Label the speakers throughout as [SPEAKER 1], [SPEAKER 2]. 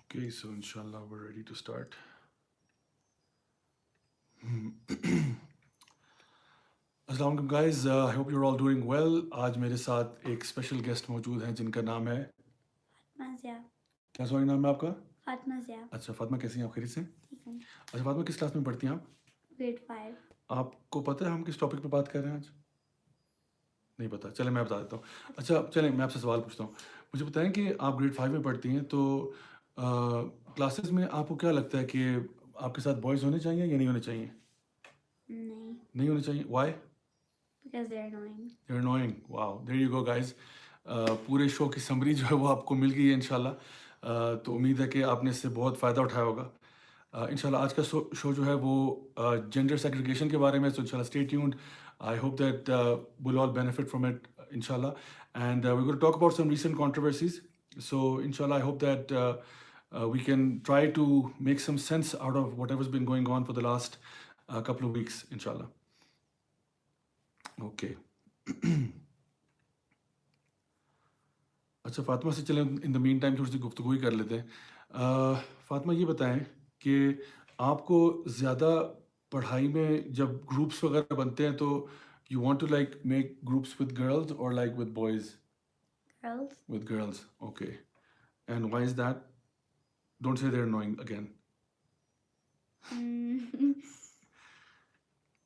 [SPEAKER 1] Okay, so inshallah we're ready to start. अस्सलाम वालेकुम guys, I hope you're all doing well. आज मेरे साथ एक स्पेशल गेस्ट मौजूद हैं जिनका नाम है
[SPEAKER 2] फातिमा
[SPEAKER 1] क्या सॉरी नाम है आपका?
[SPEAKER 2] ज़िया।
[SPEAKER 1] अच्छा फातिमा, कैसी हैं आप? खैरियत से?
[SPEAKER 2] ठीक हूँ।
[SPEAKER 1] अच्छा फातिमा, किस क्लास में पढ़ती हैं आप?
[SPEAKER 2] ग्रेड 5।
[SPEAKER 1] आपको पता है हम किस टॉपिक पे बात कर रहे हैं आज? नहीं पता, चलें मैं बता देता हूँ। अच्छा चलें मैं आपसे सवाल पूछता हूँ। मुझे बताएं कि आप ग्रेड 5 में पढ़ती हैं तो क्लासेस में आपको क्या लगता है कि आपके साथ बॉयज़ होने चाहिए या नहीं होने चाहिए? नहीं होने चाहिए। Why?
[SPEAKER 2] Because they are annoying.
[SPEAKER 1] They're annoying. Wow, there you go guys. पूरे शो की समरी जो है वो आपको मिल गई है इंशाल्लाह। तो उम्मीद है कि आपने इससे बहुत फ़ायदा उठाया होगा। इंशाल्लाह आज का शो जो है वो जेंडर सेग्रीगेशन के बारे में, so इंशाल्लाह stay tuned. I hope that we'll all benefit from it inshallah. And we're going to talk about some recent controversies. So inshallah I hope that we can try to make some sense out of whatever's been going on for the last couple of weeks inshallah. Okay. अच्छा फातिमा से चलें इन the mean time थोड़ी सी गुफ्तगू ही कर लेते हैं। फातिमा ये बताएं कि आपको ज़्यादा पढ़ाई में जब ग्रुप्स वगैरह बनते हैं तो you want to like make groups with girls और like with boys?
[SPEAKER 2] Girls.
[SPEAKER 1] With girls, okay. And why is that? Don't say they are annoying again.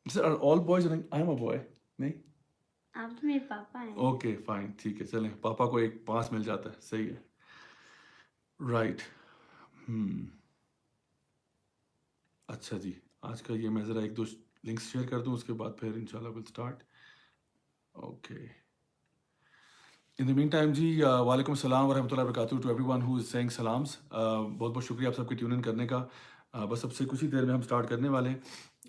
[SPEAKER 1] Sir are all boys annoying? I am a boy. नहीं?
[SPEAKER 2] आप तो मेरे पापा हैं।
[SPEAKER 1] Okay fine, ठीक है, चलें पापा को एक पास मिल जाता है, सही है। राइट। अच्छा जी, आज का ये मैं ज़रा एक दो लिंक्स शेयर कर दूं, उसके बाद फिर इंशाल्लाह will start. Okay. In the meantime जी, वालेकुम सलाम व रहमतुल्लाहि व बरकातुहू to everyone who is saying सलाम्स। बहुत बहुत शुक्रिया आप सबके ट्यून इन करने का। बस सबसे कुछ ही देर में हम स्टार्ट करने वाले हैं।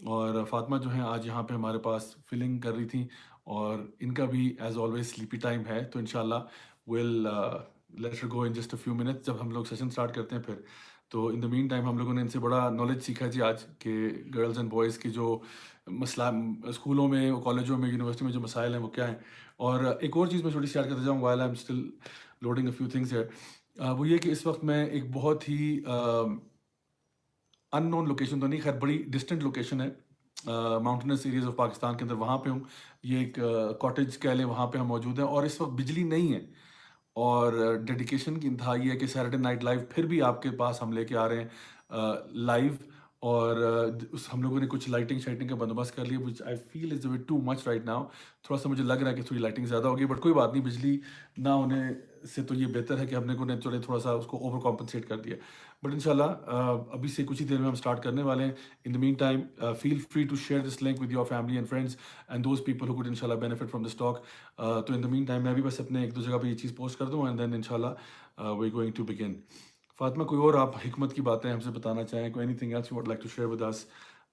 [SPEAKER 1] और फातिमा जो हैं आज यहाँ पे हमारे पास फिलिंग कर रही थी और इनका भी एज ऑलवेज स्लीपी टाइम है, तो इंशाल्लाह will let her go in just a few minutes जब हम लोग सेशन स्टार्ट करते हैं फिर। तो इन द मीन टाइम हम लोगों ने इनसे बड़ा नॉलेज सीखा जी आज कि गर्ल्स एंड बॉयज़ की जो मसला स्कूलों में, कॉलेजों में, यूनिवर्सिटी में जो मसाइल हैं वो क्या हैं। और एक और चीज़ मैं छोटी सी शेयर करता जाऊँ while I am still loading a few things here. वो ये कि इस वक्त मैं एक बहुत ही अननोन लोकेशन तो नहीं, खैर बड़ी डिस्टेंट लोकेशन है माउंटेनस एरियाज ऑफ पाकिस्तान के अंदर, वहाँ पे हूँ। ये एक कॉटेज कह लें, वहाँ पे हम मौजूद हैं और इस वक्त बिजली नहीं है। और डेडिकेशन की इंतहा ये है कि सैटरडे नाइट लाइव फिर भी आपके पास हम लेके आ रहे हैं लाइव। और उस हम लोगों ने कुछ लाइटिंग शाइटिंग का बंदोबस्त कर लिया, which I feel is a bit too much right now. थोड़ा सा मुझे लग रहा है कि थोड़ी लाइटिंग ज़्यादा होगी, बट कोई बात नहीं, बिजली ना होने से तो ये बेहतर है कि हमने को ने थोड़ा सा उसको ओवर कॉम्पनसेट कर दिया। बट इंशाल्लाह अभी से कुछ ही देर में हम स्टार्ट करने वाले हैं। In the meantime feel free to share this link with your family and friends and those people who could इंशाल्लाह बेनिफिट फ्रॉम दिस टॉक। तो इन द मीन टाइम मैं भी बस अपने एक दो जगह पे ये चीज़ पोस्ट कर दूँ एंड देन इंशाल्लाह we going to begin. Fatima, कोई और आप हिकमत की बातें हमसे बताना चाहें? कोई anything else you would like to share with us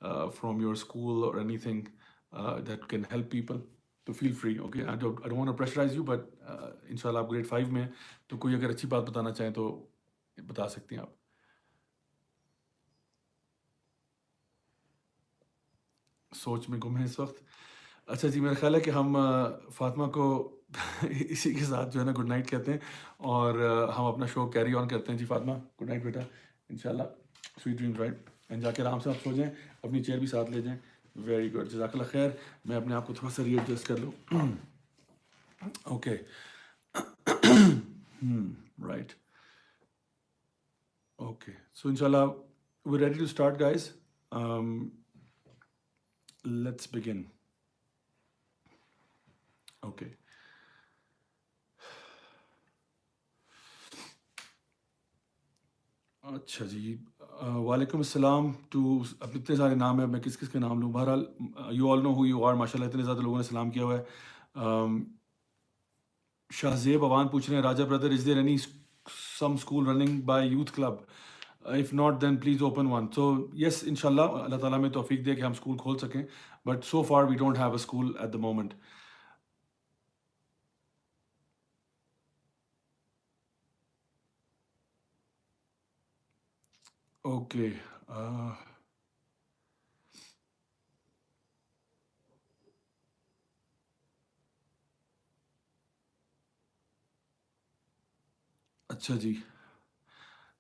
[SPEAKER 1] from your school और anything that can help people? तो feel free, okay. I don't want to pressurise you, but इंशाल्लाह आप ग्रेड 5 में हैं, तो कोई अगर अच्छी बात बताना चाहें तो बता सकती हैं आप। सोच में गुम है इस वक्त। अच्छा जी, मेरा ख्याल है कि हम फातिमा को इसी के साथ जो है ना गुड नाइट कहते हैं और हम अपना शो कैरी ऑन करते हैं। जी फातिमा, गुड नाइट बेटा, इंशाल्लाह स्वीट ड्रीम्स, राइट। एंड जाके आराम से आप सो जाएं, अपनी चेयर भी साथ ले जाएं। वेरी गुड, जज़ाकल्लाह खैर। मैं अपने आप को थोड़ा सा रीएडजस्ट कर लूँ। ओके। राइट। ओके, सो इंशाल्लाह we're ready to start guys. Let's begin. Okay. अच्छा जी, वालेकुम अस्सलाम टू। अब इतने सारे नाम है, मैं किस किस के नाम लूँ? बहरहाल you all know who you are, माशाल्लाह इतने ज़्यादा लोगों ने सलाम किया हुआ है। शाहजेब अवान पूछ रहे हैं, Raja brother is there any some school running by youth club? If not then please open one. So yes, इंशाल्लाह अल्लाह ताला में तौफीक दे कि हम स्कूल खोल सकें, but so far we don't have a school at the moment. Okay. अच्छा जी,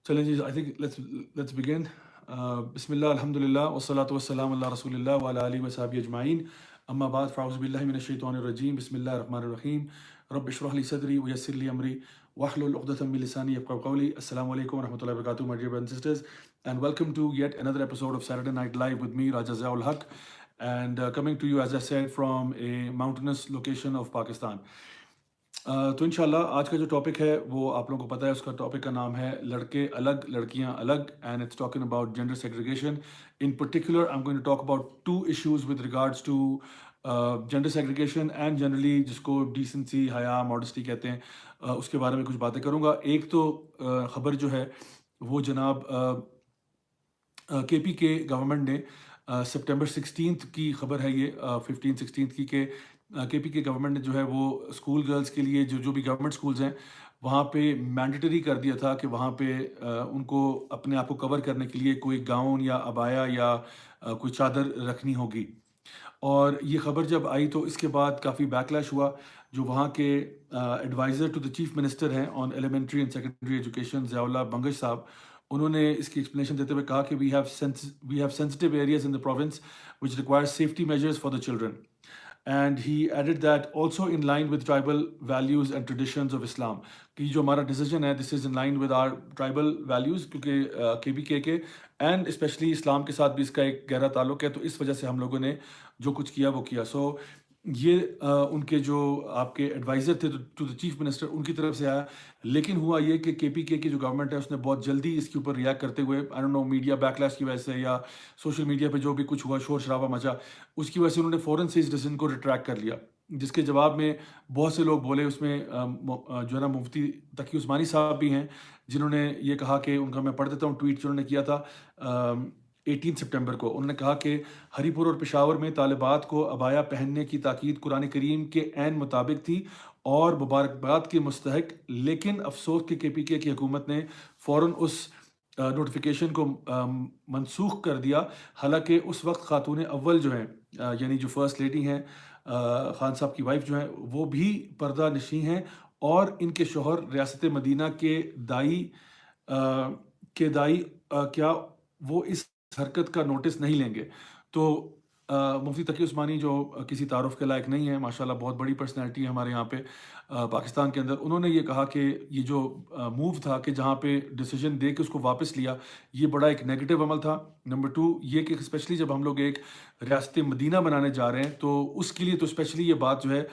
[SPEAKER 1] चलें जी, आई थिंक लेट्स बिगिन। बिस्मिल्लाह, अल्हम्दुलिल्लाह, वस्सलातु वस्सलामु अला रसूलिल्लाह व अला आलिहि व सहबिहि अजमाइन। अम्मा बाद, फ़अऊज़ु बिल्लाहि मिनश शैतानिर रजीम। बिस्मिल्लाहिर रहमानिर रहीम। रब्बि इश्रह ली सदरी व यस्सिर ली अमरी वाहलुल उक़दतम मिन लिसानी यफ़क़हू क़ौली। अस्सलामु अलैकुम व रहमतुल्लाहि व बरकातुहू, my dear brothers and sisters, and welcome to yet another episode of Saturday Night Live with me, Raja Ziaul Haq, and coming to you, as I said, from a mountainous location of Pakistan. तो इंशाल्लाह आज का जो topic है वो आप लोगों को पता है, उसका टॉपिक का नाम है लड़के अलग लड़कियां अलग, and it's talking about gender segregation. In particular I am going to talk about two issues with regards to gender segregation and generally जिसको डिसेंसी, हया, मॉडेस्टी कहते हैं, उसके बारे में कुछ बातें करूंगा। एक तो खबर जो है वो जनाब केपी के गवर्नमेंट ने सितंबर 16 की खबर है, ये 15-16 की, के केपी के गवर्नमेंट ने जो है वो स्कूल गर्ल्स के लिए जो भी गवर्नमेंट स्कूल्स हैं वहाँ पे मैंडेटरी कर दिया था कि वहाँ पे उनको अपने आप को कवर करने के लिए कोई गाउन या अबाया या कोई चादर रखनी होगी। और ये खबर जब आई तो इसके बाद काफ़ी बैकलैश हुआ। जो वहाँ के adviser to the chief minister हैं on elementary and secondary education, Ziaullah Bangash साहब, उन्होंने इसकी एक्सप्लेनेशन देते हुए कहा कि we have sensitive areas in the province which require safety measures for the children, and he added that also in line with tribal values and traditions of Islam, कि जो हमारा डिसीजन है this is in line with our tribal values, क्योंकि केबीके के and specially इस्लाम के साथ भी इसका एक गहरा ताल्लुक है, तो इस वजह से हम लोगों ने जो कुछ किया वो किया। सो ये उनके जो आपके एडवाइज़र थे टू द चीफ मिनिस्टर, उनकी तरफ से आया। लेकिन हुआ ये कि केपीके की जो गवर्नमेंट है उसने बहुत जल्दी इसके ऊपर रिएक्ट करते हुए, आई डोंट नो मीडिया बैकलैश की वजह से या सोशल मीडिया पे जो भी कुछ हुआ, शोर शराबा मचा, उसकी वजह से उन्होंने फ़ौरन से इस डिसीजन को रिट्रैक्ट कर लिया। जिसके जवाब में बहुत से लोग बोले, उसमें जो है ना मुफ्ती तकी उस्मानी साहब भी हैं, जिन्होंने ये कहा कि उनका मैं पढ़ देता हूँ ट्वीट जो उन्होंने किया था 18 सितंबर को। उन्होंने कहा कि हरीपुर और पेशावर में तालिबात को अबाया पहनने की ताकीद कुरान करीम के ऐन मुताबिक थी और मुबारकबाद के मुस्तहक, लेकिन अफसोस कि केपीके की हुकूमत ने फ़ौरन उस नोटिफिकेशन को मनसूख कर दिया। हालांकि उस वक्त खातून अव्वल जो हैं, यानी जो फर्स्ट लेडी हैं, खान साहब की वाइफ जो हैं, वो भी पर्दा नशी हैं और इनके शोहर रियासत मदीना के दाई क्या वो इस हरकत का नोटिस नहीं लेंगे। तो मुफ्ती तकी उस्मानी जो किसी तारुफ के लायक नहीं है, माशाल्लाह बहुत बड़ी पर्सनैलिटी है हमारे यहाँ पे पाकिस्तान के अंदर, उन्होंने ये कहा कि ये जो मूव था कि जहाँ पे डिसीजन दे के उसको वापस लिया, ये बड़ा एक नेगेटिव अमल था। नंबर 2 ये कि स्पेशली जब हम लोग एक रियासत मदीना बनाने जा रहे हैं तो उसके लिए तो स्पेशली ये बात जो है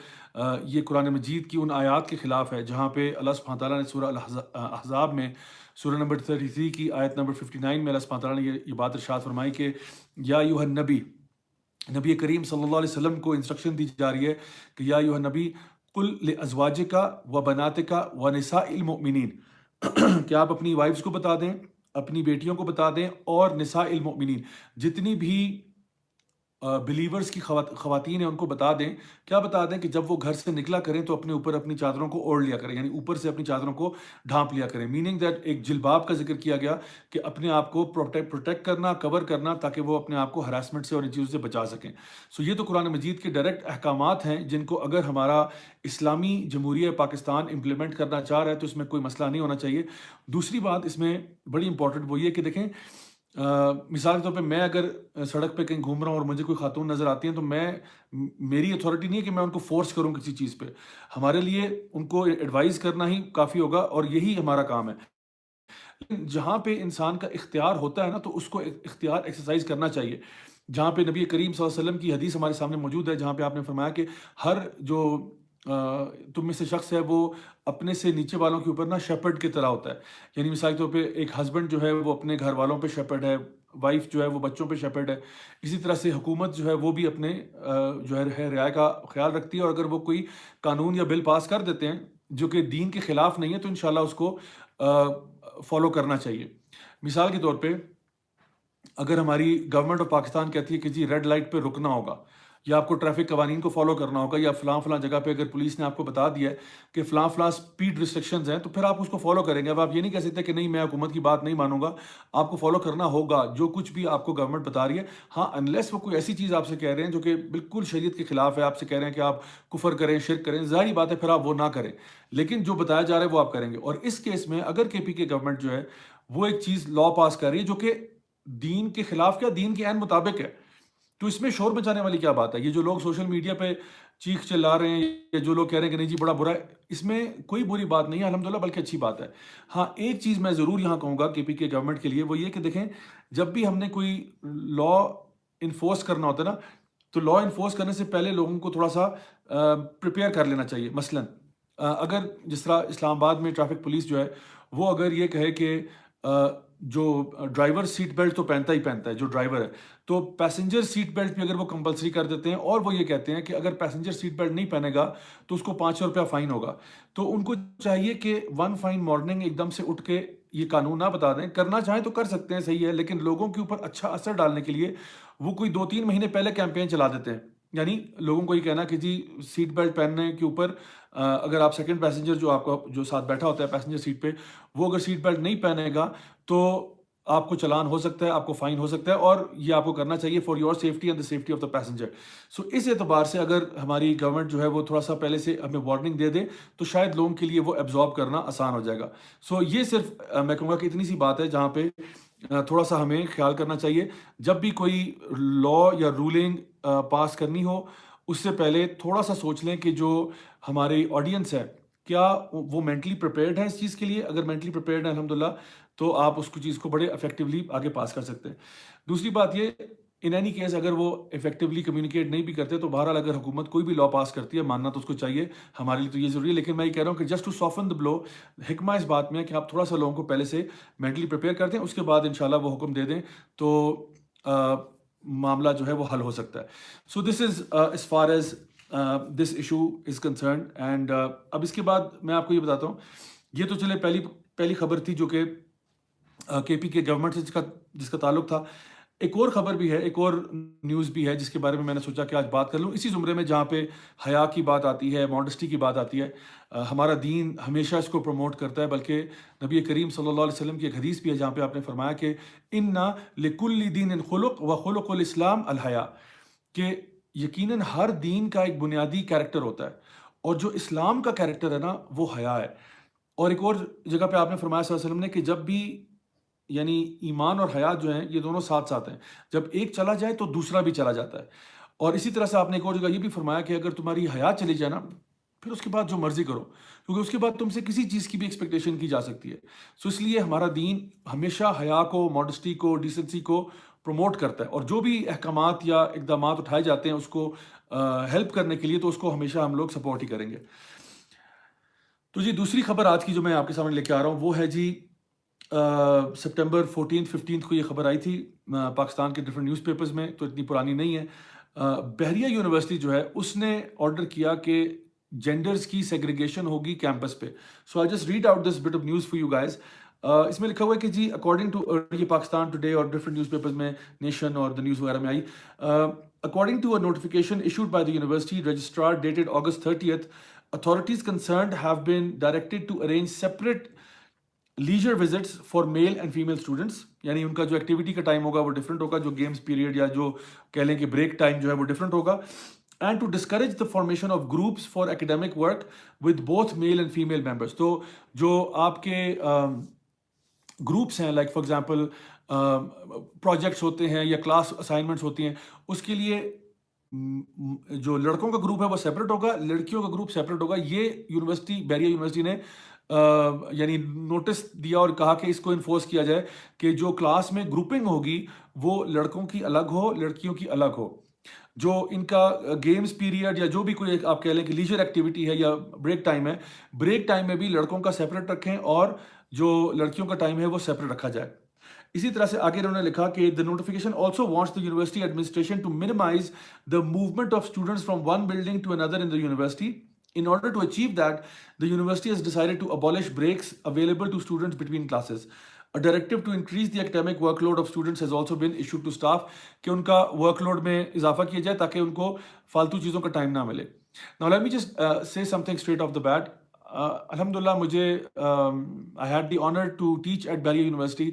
[SPEAKER 1] ये कुरान मजीद की उन आयात के ख़िलाफ़ है जहाँ पे अल्लाह सुब्हानहू तआला ने सूरह अल-अहज़ाब में सूरह नंबर 33 की आयत नंबर 59 में अल्लाह सुब्हानहू तआला ने ये बात इरशाद फरमाई कि या अय्युहन नबी, नबी करीम सल्लल्लाहु अलैहि वसल्लम को इंस्ट्रक्शन दी जा रही है कि या अय्युहन नबी कुल लिअज़वाजिका व बनातिका व निसाइल मुमिनीन, कि आप अपनी वाइफ्स को बता दें, अपनी बेटियों को बता दें और निसाइल मुमिनीन, जितनी भी बिलीवर्स की ख़वातीन हैं उनको बता दें। क्या बता दें? कि जब वो घर से निकला करें तो अपने ऊपर अपनी चादरों को ओढ़ लिया करें, यानी ऊपर से अपनी चादरों को ढांप लिया करें। मीनिंग दैट एक जिल्बाब का जिक्र किया गया कि अपने आप को प्रोटेक्ट करना, कवर करना, ताकि वो अपने आप को हरासमेंट से और इन चीज़ों से बचा सकें। सो ये तो कुरान मजीद के डायरेक्ट अहकामात हैं जिनको अगर हमारा इस्लामी जमहूरिया पाकिस्तान इम्प्लीमेंट करना चाह रहा है तो इसमें कोई मसला नहीं होना चाहिए। दूसरी बात इसमें बड़ी इंपॉर्टेंट वो ये कि देखें, मिसाल के तौर पे मैं अगर सड़क पे कहीं घूम रहा हूँ और मुझे कोई खातून नज़र आती हैं तो मेरी अथॉरिटी नहीं है कि मैं उनको फोर्स करूँ किसी चीज़ पे। हमारे लिए उनको एडवाइस करना ही काफ़ी होगा और यही हमारा काम है। लेकिन जहाँ पे इंसान का इख्तियार होता है ना, तो उसको इख्तियार एक्सरसाइज करना चाहिए। जहाँ पे नबी करीम सल्लल्लाहु अलैहि वसल्लम की हदीस हमारे सामने मौजूद है, जहाँ पे आपने फरमाया कि हर जो तुम में से शख्स है वो अपने से नीचे वालों के ऊपर ना शेपर्ड की तरह होता है। यानी मिसाल के तौर पे एक हस्बैंड जो है वो अपने घर वालों पे शेपर्ड है, वाइफ जो है वो बच्चों पे शेपर्ड है। इसी तरह से हुकूमत जो है वो भी अपने जो है रियाया का ख्याल रखती है, और अगर वो कोई कानून या बिल पास कर देते हैं जो कि दीन के ख़िलाफ़ नहीं है तो इंशाल्लाह उसको फॉलो करना चाहिए। मिसाल के तौर पे अगर हमारी गवर्नमेंट ऑफ पाकिस्तान कहती है कि जी रेड लाइट पे रुकना होगा या आपको ट्रैफिक कवानीन को फॉलो करना होगा, या फलां जगह पे अगर पुलिस ने आपको बता दिया है कि फलां स्पीड रिस्ट्रिक्शंस हैं, तो फिर आप उसको फॉलो करेंगे। अब आप ये नहीं कह सकते कि नहीं मैं हुकूमत की बात नहीं मानूंगा, आपको फॉलो करना होगा जो कुछ भी आपको गवर्नमेंट बता रही है। हाँ, अनलेस वो कोई ऐसी चीज़ आपसे कह रहे हैं जो कि बिल्कुल शरीयत के खिलाफ है, आपसे कह रहे हैं कि आप कुफर करें, शिर्क करें, ज़ाहिर बात है फिर आप वो ना करें, लेकिन जो बताया जा रहा है वो आप करेंगे। और इस केस में अगर केपी के गवर्नमेंट जो है वो एक चीज़ लॉ पास कर रही है जो कि दीन के खिलाफ, क्या दीन के ऐन मुताबिक है। तो इसमें शोर मचाने वाली क्या बात है? ये जो लोग सोशल मीडिया पे चीख चिल्ला रहे हैं या जो लोग कह रहे हैं कि नहीं जी बड़ा बुरा है, इसमें कोई बुरी बात नहीं है अल्हम्दुलिल्लाह, बल्कि अच्छी बात है। हाँ, एक चीज़ मैं ज़रूर यहाँ कहूँगा केपी के गवर्नमेंट के लिए, वो ये कि देखें, जब भी हमने कोई लॉ इन्फोर्स करना होता है ना, तो लॉ इन्फोर्स करने से पहले लोगों को थोड़ा सा प्रिपेयर कर लेना चाहिए। मसलन अगर जिस तरह इस्लामाबाद में ट्रैफिक पुलिस जो है, वो अगर ये कहे कि जो ड्राइवर सीट बेल्ट तो पहनता ही पहनता है जो ड्राइवर है, तो पैसेंजर सीट बेल्ट भी अगर वो कंपलसरी कर देते हैं और वो ये कहते हैं कि अगर पैसेंजर सीट बेल्ट नहीं पहनेगा तो उसको 500 रुपया फाइन होगा, तो उनको चाहिए कि वन फाइन मॉर्निंग एकदम से उठ के ये कानून ना बता दें। करना चाहें तो कर सकते हैं, सही है, लेकिन लोगों के ऊपर अच्छा असर डालने के लिए वो कोई 2-3 महीने पहले कैंपेन चला देते हैं। यानी लोगों को ये कहना कि जी सीट बेल्ट पहनने के ऊपर अगर आप सेकंड पैसेंजर जो आपका जो साथ बैठा होता है पैसेंजर सीट पे, वो अगर सीट बेल्ट नहीं पहनेगा तो आपको चालान हो सकता है, आपको फाइन हो सकता है, और ये आपको करना चाहिए for your safety and the safety of the passenger. So इस एतबार से अगर हमारी गवर्नमेंट जो है वो थोड़ा सा पहले से हमें वार्निंग दे दे तो शायद लोगों के लिए वो एब्जॉर्ब करना आसान हो जाएगा। सो ये सिर्फ मैं कहूँगा कि इतनी सी बात है जहाँ पे थोड़ा सा हमें ख्याल करना चाहिए। जब भी कोई लॉ या रूलिंग पास करनी हो, उससे पहले थोड़ा सा सोच लें कि जो हमारी ऑडियंस है, क्या वो मेंटली प्रिपेयर्ड है इस चीज़ के लिए। अगर मेंटली प्रिपेयर्ड है अल्हम्दुलिल्लाह, तो आप उसको चीज़ को बड़े इफेक्टिवली आगे पास कर सकते हैं। दूसरी बात ये, इन एनी केस अगर वो इफेक्टिवली कम्युनिकेट नहीं भी करते, तो बहरहाल अगर हुकूमत कोई भी लॉ पास करती है, मानना तो उसको चाहिए, हमारे लिए तो ये ज़रूरी है। लेकिन मैं ये कह रहा हूँ कि just to soften the blow, हिकमा इस बात में है कि आप थोड़ा सा लोगों को पहले से मेंटली प्रिपेयर कर दें, उसके बाद इंशाल्लाह वो हुक्म दे दें तो मामला जो है वो हल हो सकता है। So this is as far as this issue is concern. And अब इसके बाद मैं आपको ये बताता हूँ, ये तो चले पहली पहली खबर थी जो कि केपी के गवर्नमेंट से जिसका ताल्लुक था। एक और खबर भी है, एक और न्यूज़ भी है जिसके बारे में मैंने सोचा कि आज बात कर लूँ इसी ज़ुमरे में, जहाँ पे हया की बात आती है, मॉडेस्टी की बात आती है। हमारा दीन हमेशा इसको प्रमोट करता है, बल्कि नबी करीम सल्लल्लाहु अलैहि वसल्लम की एक हदीस भी है जहाँ पे आपने फरमाया कि इन्ना लिकुल्लि दीनिन खुलुक व खुलुकुल इस्लाम अल हया, कि यकीनन हर दीन का एक बुनियादी कैरेक्टर होता है, और जो इस्लाम का कैरेक्टर है ना वो हया है। और एक और जगह पे आपने फरमाया सल्लल्लाहु अलैहि वसल्लम ने कि जब भी यानी ईमान और हया जो हैं ये दोनों साथ साथ हैं, जब एक चला जाए तो दूसरा भी चला जाता है। और इसी तरह से आपने एक और जगह ये भी फरमाया कि अगर तुम्हारी हया चली जाए ना, फिर उसके बाद जो मर्जी करो, क्योंकि उसके बाद तुमसे किसी चीज़ की भी एक्सपेक्टेशन की जा सकती है। सो इसलिए हमारा दीन हमेशा हया को, मॉडेस्टी को, डिसेंसी को प्रमोट करता है, और जो भी अहकामात या इकदाम उठाए जाते हैं उसको हेल्प करने के लिए, तो उसको हमेशा हम लोग सपोर्ट ही करेंगे। तो जी दूसरी खबर आज की जो मैं आपके सामने लेके आ रहा हूँ वो है जी सितंबर 14-15 को ये खबर आई थी पाकिस्तान के डिफरेंट न्यूज़पेपर्स में, तो इतनी पुरानी नहीं है। बहरिया यूनिवर्सिटी जो है उसने ऑर्डर किया कि जेंडर्स की सेग्रीगेशन होगी कैंपस पे। So I just read out this bit of news for you guys. इसमें लिखा हुआ है कि जी अकॉर्डिंग टू, ये पाकिस्तान टुडे और डिफरेंट न्यूज़पेपर्स में, नेशन और द न्यूज़ वगैरह में आई, according to a notification issued by the university registrar dated August 30th, authorities concerned have been directed to arrange separate leisure visits for male and female students. यानी उनका जो activity का time होगा वो different होगा, जो गेम्स पीरियड या जो कह लें कि ब्रेक टाइम जो है वो डिफरेंट होगा। And to discourage the formation of groups for academic work with both male and female members. तो जो आपके ग्रुप्स हैं, लाइक फॉर एग्जांपल प्रोजेक्ट्स होते हैं या क्लास असाइनमेंट्स होती हैं, उसके लिए जो लड़कों का ग्रुप है वो सेपरेट होगा, लड़कियों का ग्रुप सेपरेट होगा। ये यूनिवर्सिटी, बहरिया यूनिवर्सिटी ने यानी नोटिस दिया और कहा कि इसको इन्फोर्स किया जाए कि जो क्लास में ग्रुपिंग होगी वो लड़कों की अलग हो, लड़कियों की अलग हो। जो इनका गेम्स पीरियड या जो भी कोई आप कह लें कि लीजर एक्टिविटी है या ब्रेक टाइम है, ब्रेक टाइम में भी लड़कों का सेपरेट रखें और जो लड़कियों का टाइम है वो सेपरेट रखा जाए। इसी तरह से आगे उन्होंने लिखा कि the notification also wants the university administration to minimize the movement of students from one building to another in the university. In order to achieve that, the university has decided to abolish breaks available to students between classes. A directive to increase the academic workload of students has also been issued to staff कि उनका workload में इजाफा किया जाए ताकि उनको फालतू चीज़ों का टाइम ना मिले। Now let me just say something straight off the bat. Alhamdulillah, मुझे I had the honor to teach at Bahriya University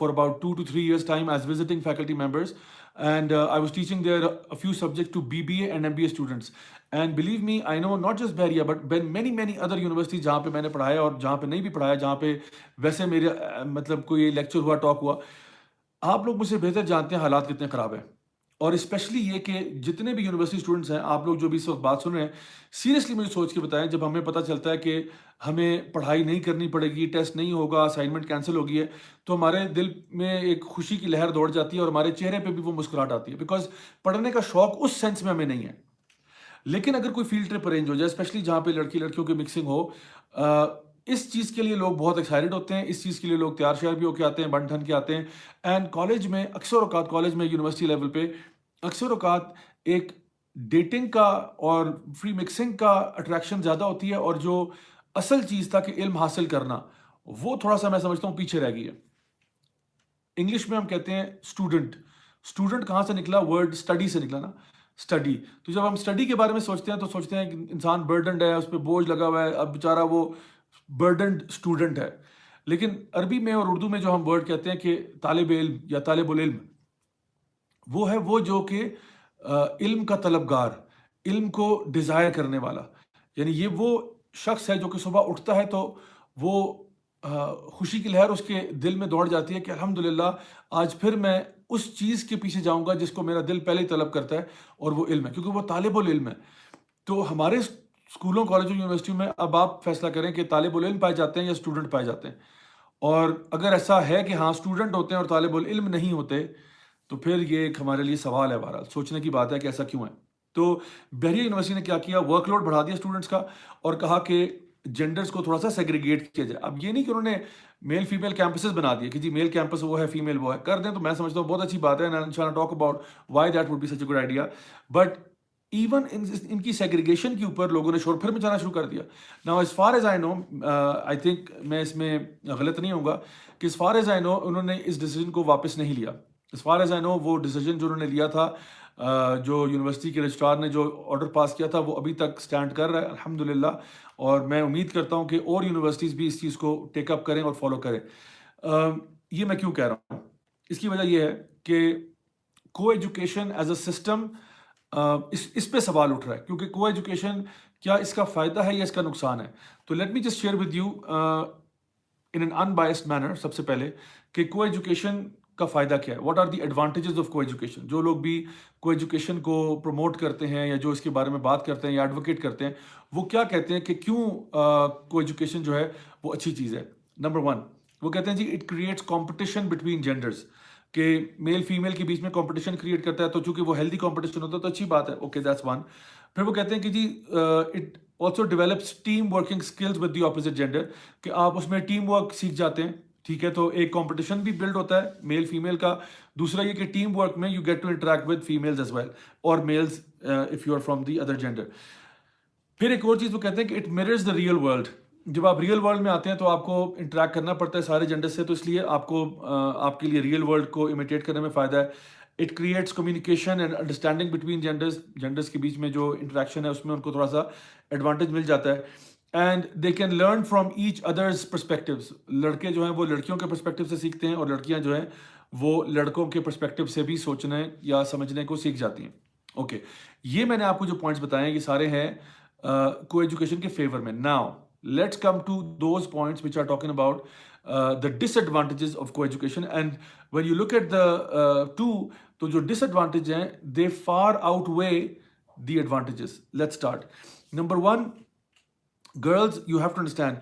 [SPEAKER 1] for about 2 to 3 years time as visiting faculty members. and I was teaching there a few subjects to BBA and MBA students. And believe me, I know not just Bahria, but many other universities जहाँ पे मैंने पढ़ाया और जहाँ पे नहीं भी पढ़ाया, जहाँ पे वैसे मेरे मतलब कोई लेक्चर हुआ, टॉक हुआ, आप लोग मुझसे बेहतर जानते हैं हालात कितने ख़राब हैं। और स्पेशली ये कि जितने भी यूनिवर्सिटी स्टूडेंट्स हैं, आप लोग जो भी इस वक्त बात सुन रहे हैं, सीरियसली मुझे सोच के बताएं, जब हमें पता चलता है कि हमें पढ़ाई नहीं करनी पड़ेगी, टेस्ट नहीं होगा, असाइनमेंट कैंसिल हो गई है, तो हमारे दिल में एक खुशी की लहर दौड़ जाती है और हमारे चेहरे पे भी वो मुस्कुराहट आती है, बिकॉज पढ़ने का शौक उस सेंस में हमें नहीं है। लेकिन अगर कोई फील्ड ट्रिप अरेंज हो जाए, स्पेशली जहाँ पे लड़की लड़कियों की मिक्सिंग हो, इस चीज़ के लिए लोग बहुत एक्साइटेड होते हैं, इस चीज़ के लिए लोग तैयार श्यार भी होके आते हैं, बन ठन के आते हैं। एंड कॉलेज में अक्सर औकात, कॉलेज में यूनिवर्सिटी लेवल पे अक्सर औकात एक डेटिंग का और फ्री मिक्सिंग का अट्रैक्शन ज़्यादा होती है, और जो असल चीज़ था कि इल्म हासिल करना, वो थोड़ा सा मैं समझता हूँ पीछे रह गई है। इंग्लिश में हम कहते हैं स्टूडेंट। स्टूडेंट कहाँ से निकला? वर्ड स्टडी से निकला ना, स्टडी। तो जब हम स्टडी के बारे में सोचते हैं तो सोचते हैं कि इंसान बर्डनड है, उस पर बोझ लगा हुआ है, अब बेचारा वो बर्डनड स्टूडेंट है। लेकिन अरबी में और उर्दू में जो हम वर्ड कहते हैं कि तालिब इल्म या तालिबुल इल्म, वो है वो जो कि इल्म का तलबगार, इल्म को डिज़ायर करने वाला। यानी ये वो शख्स है जो कि सुबह उठता है तो वो खुशी की लहर उसके दिल में दौड़ जाती है कि अल्हम्दुलिल्लाह आज फिर मैं उस चीज़ के पीछे जाऊंगा जिसको मेरा दिल पहले ही तलब करता है, और वो इल्म है, क्योंकि वो तालिबुल इल्म है। तो हमारे स्कूलों, कॉलेजों, यूनिवर्सिटियों में अब आप फैसला करें कि तालिबुल इल्म पाए जाते हैं या स्टूडेंट पाए जाते हैं। और अगर ऐसा है कि हाँ स्टूडेंट होते हैं और तालिबुल इल्म नहीं होते, तो फिर ये एक हमारे लिए सवाल है, बहरहाल सोचने की बात है कि ऐसा क्यों है। तो बहरिया यूनिवर्सिटी ने क्या किया, वर्कलोड बढ़ा दिया स्टूडेंट्स का और कहा कि जेंडर्स को थोड़ा सा सेग्रीगेट किया जाए। अब ये नहीं कि उन्होंने मेल फीमेल कैंपसेस बना दिए कि जी मेल कैंपस वो है, फीमेल वो है, कर दें तो मैं समझता हूँ बहुत अच्छी बात है, and talk about why that would be such a good idea. But even इनकी सेग्रीगेशन के ऊपर लोगों ने शोर फिर मचाना शुरू कर दिया। Now as far as I know, I think मैं इसमें गलत नहीं होऊंगा कि as far as I know उन्होंने इस डिसीजन को वापस नहीं लिया। As far as I know वो डिसीजन जो उन्होंने लिया था, जो यूनिवर्सिटी के रजिस्ट्रार ने जो ऑर्डर पास किया था, वो अभी तक स्टैंड कर रहा है अल्हम्दुलिल्लाह। और मैं उम्मीद करता हूँ कि और यूनिवर्सिटीज़ भी इस चीज़ को टेकअप करें और फॉलो करें। ये मैं क्यों कह रहा हूँ, इसकी वजह यह है कि को एजुकेशन एज अ सिस्टम, इस पे सवाल उठ रहा है, क्योंकि को एजुकेशन क्या इसका फ़ायदा है या इसका नुकसान है। तो let me just share with you in an unbiased manner, सबसे पहले कि को एजुकेशन का फ़ायदा क्या है, what are the advantages of को एजुकेशन। जो लोग भी को एजुकेशन को प्रमोट करते हैं या जो इसके बारे में बात करते हैं या एडवोकेट करते हैं, वो क्या कहते हैं कि क्यों को एजुकेशन जो है वो अच्छी चीज़ है। नंबर वन, वो कहते हैं जी it creates competition between genders, कि मेल फीमेल के बीच में कंपटीशन क्रिएट करता है, तो चूंकि वो हेल्दी कंपटीशन होता है तो अच्छी बात है, ओके दैट्स वन। फिर वो कहते हैं कि जी it also develops team working skills with the opposite gender, कि आप उसमें टीम वर्क सीख जाते हैं, ठीक है। तो एक कंपटीशन भी बिल्ड होता है मेल फीमेल का। दूसरा ये कि टीम वर्क में you get to interact with females as well, और males if you are from the other gender. फिर एक और चीज़ वो कहते हैं कि it mirrors the real world. जब आप रियल वर्ल्ड में आते हैं तो आपको इंटरेक्ट करना पड़ता है सारे जेंडर से, तो इसलिए आपको आपके लिए रियल वर्ल्ड को इमिटेट करने में फ़ायदा है। It creates communication and understanding between genders के बीच में जो इंटरेक्शन है उसमें उनको थोड़ा सा एडवांटेज मिल जाता है। And they can learn from each others perspectives. लड़के जो हैं वो लड़कियों के परस्पेक्टिव से सीखते हैं, और लड़कियां जो हैं वो लड़कों के परस्पेक्टिव से भी सोचने या समझने को सीख जाती हैं। ओके, ये मैंने आपको जो पॉइंट्स बताए हैं ये सारे हैं को एजुकेशन के फेवर में। Now let's come to those points which are talking about the disadvantages of को education. And when you look at the two, तो जो डिसएडवांटेज हैं they far outweigh the advantages. Let's start. Number one, girls, you have to understand,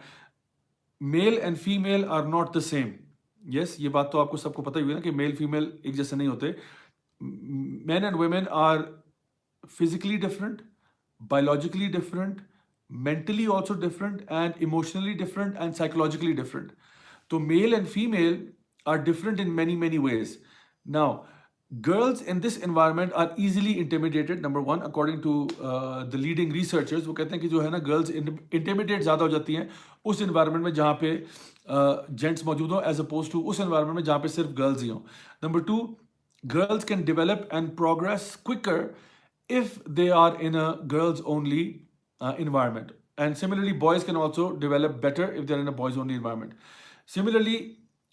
[SPEAKER 1] male and female are not the same. Yes, ये बात तो आपको सबको पता ही हुई ना कि मेल फीमेल एक जैसे नहीं होते। Men and women are physically different, biologically different, mentally also different, and emotionally different, and psychologically different. So male and female are different in many ways. Now, girls in this environment are easily intimidated. Number one, according to the leading researchers, वो कहते हैं कि जो है ना girls intimidate ज़्यादा हो जाती हैं उस environment में जहाँ पे gents मौजूद हो, as opposed to उस environment में जहाँ पे सिर्फ girls ही हो. Number two, girls can develop and progress quicker if they are in a girls only environment. And similarly, boys can also develop better if they're in a boys only environment. Similarly,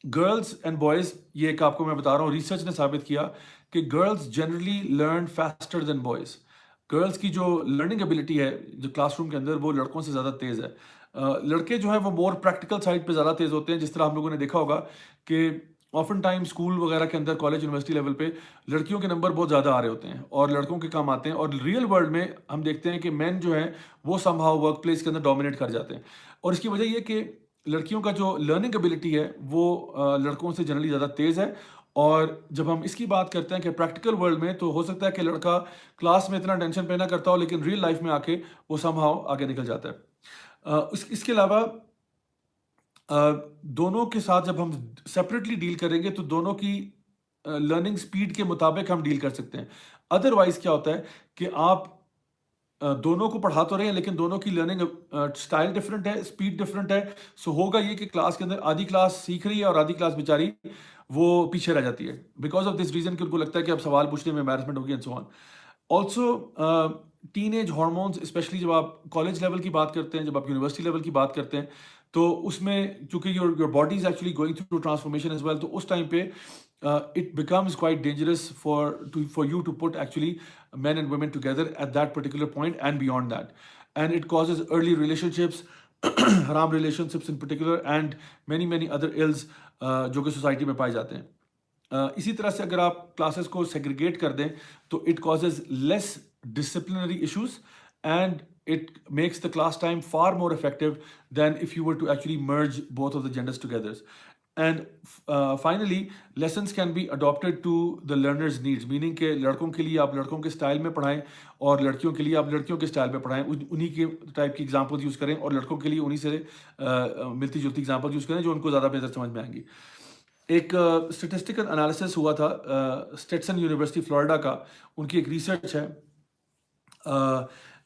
[SPEAKER 1] girls and boys, ये एक आपको मैं बता रहा हूँ, research ने साबित किया कि girls generally learn faster than boys. Girls की जो लर्निंग एबिलिटी है जो क्लासरूम के अंदर, वो लड़कों से ज़्यादा तेज़ है। लड़के जो हैं वो मोर प्रैक्टिकल साइड पे ज़्यादा तेज़ होते हैं, जिस तरह हम लोगों ने देखा होगा कि ऑफन टाइम स्कूल वगैरह के अंदर, कॉलेज यूनिवर्सिटी लेवल पे लड़कियों के नंबर बहुत ज़्यादा आ रहे होते हैं और लड़कों के कम आते हैं। और रियल वर्ल्ड में हम देखते हैं कि मेन जो हैं वो समहाउ वर्क प्लेस के अंदर डोमिनेट कर जाते हैं। और इसकी वजह ये कि लड़कियों का जो लर्निंग एबिलिटी है वो लड़कों से जनरली ज़्यादा तेज़ है। और जब हम इसकी बात करते हैं कि प्रैक्टिकल वर्ल्ड में, तो हो सकता है कि लड़का क्लास में इतना टेंशन पे ना करता हो, लेकिन रियल लाइफ में आके वो समहाउ आगे निकल जाता है। इसके अलावा दोनों के साथ जब हम सेपरेटली डील करेंगे तो दोनों की लर्निंग स्पीड के मुताबिक हम डील कर सकते हैं। अदरवाइज क्या होता है कि आप दोनों को पढ़ा तो रहे हैं, लेकिन दोनों की लर्निंग स्टाइल डिफरेंट है, स्पीड डिफरेंट है। सो होगा ये कि क्लास के अंदर आधी क्लास सीख रही है और आधी क्लास बेचारी वो पीछे रह जाती है, बिकॉज ऑफ दिस रीजन कि उनको लगता है कि अब सवाल पूछने में एम्बैरेसमेंट होगी and so on. Also teen age hormones, specially जब आप कॉलेज लेवल की बात करते हैं, जब आप यूनिवर्सिटी लेवल की बात करते हैं, तो उसमें चूंकि your body is actually going through transformation as well, तो उस टाइम पे it becomes quite dangerous for you to put actually men and women together at that particular point and beyond that, and it causes early relationships, haram relationships in particular, and many other ills जो कि society में पाए जाते हैं। इसी तरह से अगर आप क्लासेस को सेग्रीगेट कर दें तो it causes less disciplinary issues and it makes the class time far more effective than if you were to actually merge both of the genders together. And finally, lessons can be adopted to the learner's needs, meaning कि लड़कों के लिए आप लड़कों के style में पढ़ाएं और लड़कियों के लिए आप लड़कियों के स्टाइल में पढ़ाएं, उन्हीं के टाइप की एग्जाम्पल्स यूज़ करें, और लड़कों के लिए उन्हीं से मिलती जुलती एग्जाम्पल्स यूज़ करें जो उनको ज़्यादा बेहतर समझ में आएंगी। एक स्टेटिस्टिकल एनालिसिस हुआ था स्टेटसन यूनिवर्सिटी फ्लोरिडा का, उनकी एक रिसर्च है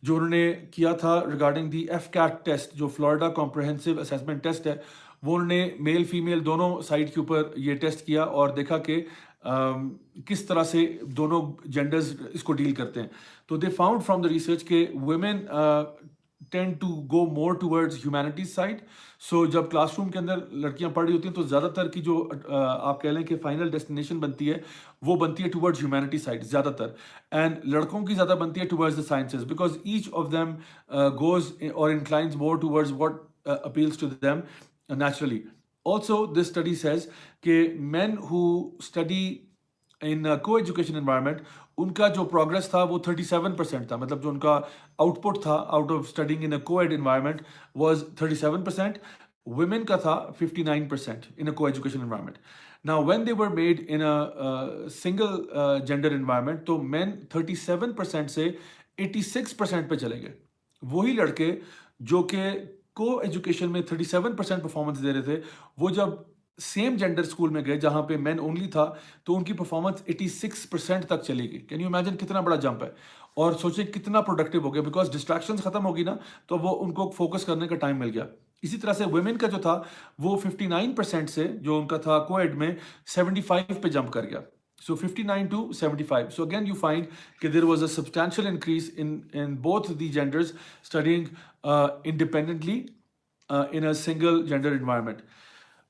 [SPEAKER 1] जो उन्होंने किया था रिगार्डिंग दी एफकैट टेस्ट, जो फ्लोरिडा कॉम्प्रहेंसिव असेसमेंट टेस्ट है। वो उन्होंने मेल फीमेल दोनों साइड के ऊपर ये टेस्ट किया और देखा कि किस तरह से दोनों जेंडर्स इसको डील करते हैं। तो they found from the research के women tend to go more towards humanities side. So जब क्लासरूम के अंदर लड़कियां पढ़ रही होती हैं तो ज़्यादातर की जो आप कह लें कि फाइनल डेस्टिनेशन बनती है वो बनती है टूवर्ड्स ह्यूमैनिटी साइड ज़्यादातर, एंड लड़कों की ज़्यादा बनती है towards the sciences, because each of them goes और inclines more towards what appeals to them naturally. Also, this study says that men who study in a co-education environment, उनका जो progress था वो 37% था, मतलब जो उनका आउटपुट था out of studying in a co-ed environment was 37%, women का था 59% in a co-education environment. Now when they were made in a single gender environment, तो मेन 37% से 86% पे चले गए। वही लड़के जो कि को एजुकेशन में 37% परफॉर्मेंस दे रहे थे, वो जब सेम जेंडर स्कूल में गए जहां पे मेन ओनली था, तो उनकी परफॉर्मेंस 86% तक चली गई। कैन यू इमेजिन कितना बड़ा जंप है? और सोचिए कितना प्रोडक्टिव हो गया, बिकॉज डिस्ट्रैक्शंस खत्म होगी ना, तो वो उनको फोकस करने का टाइम मिल गया। इसी तरह से वुमेन का जो था वो 59% से, जो उनका था कोएड में, 75 पे जंप कर गया। So 59 to 75. So again, you find that there was a substantial increase in both the genders studying independently in a single gender environment.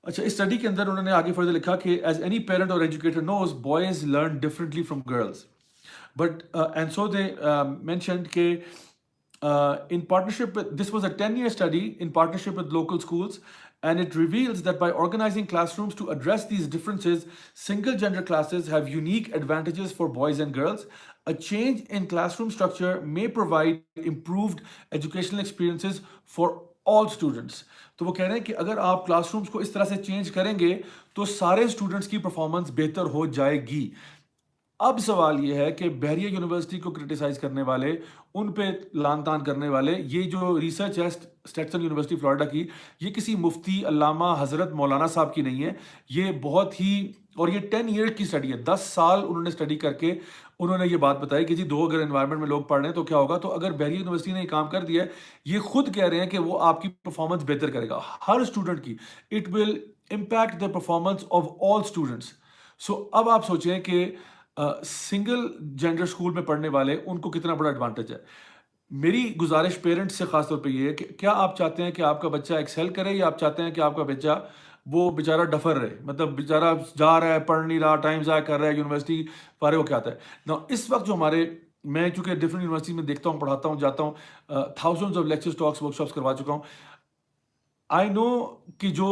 [SPEAKER 1] अच्छा, इस स्टडी के अंदर उन्होंने आगे फर्दर लिखा कि एज एनी पेरेंट और educator knows, boys learn differently from girls, but and so they mentioned के in partnership with, this was a 10-year study in partnership with local schools, and it reveals that by organizing classrooms to address these differences, single gender classes have unique advantages for boys and girls. A change in classroom structure may provide improved educational experiences for all students. तो वो कह रहे हैं कि अगर आप classrooms को इस तरह से चेंज करेंगे तो सारे स्टूडेंट्स की परफॉर्मेंस बेहतर हो जाएगी। अब सवाल ये है कि बहरिया यूनिवर्सिटी को क्रिटिसाइज करने वाले, उन पे लान तान करने वाले, ये जो रिसर्च है स्टेटसन यूनिवर्सिटी फ्लोरिडा की, ये किसी मुफ्ती, अल्लामा, हजरत, मौलाना साहब की नहीं है। ये बहुत ही, और ये 10 ईयर की स्टडी है, 10 साल उन्होंने स्टडी करके उन्होंने ये बात बताई कि जी दो अगर एनवायरनमेंट में लोग पढ़ रहे हैं तो क्या होगा। तो अगर बहरिया यूनिवर्सिटी ने ये काम कर दिया है, ये खुद कह रहे हैं कि वो आपकी परफॉर्मेंस बेहतर करेगा हर स्टूडेंट की। It will impact the performance of all students. So अब आप सोचें कि सिंगल जेंडर स्कूल में पढ़ने वाले, उनको कितना बड़ा एडवांटेज है। मेरी गुजारिश पेरेंट्स से खासतौर पे ये है कि क्या आप चाहते हैं कि आपका बच्चा एक्सेल करे, या आप चाहते हैं कि आपका बच्चा वो बेचारा डफर रहे, मतलब बेचारा जा रहा है, पढ़ नहीं रहा, टाइम ज़ाया कर रहा है, यूनिवर्सिटी फारे होके आता है ना। इस वक्त जो हमारे, मैं चूंकि डिफरेंट यूनिवर्सिटी में देखता हूँ, पढ़ाता हूँ, जाता हूँ, thousands of lectures, talks, workshops करवा चुका हूँ। आई नो कि जो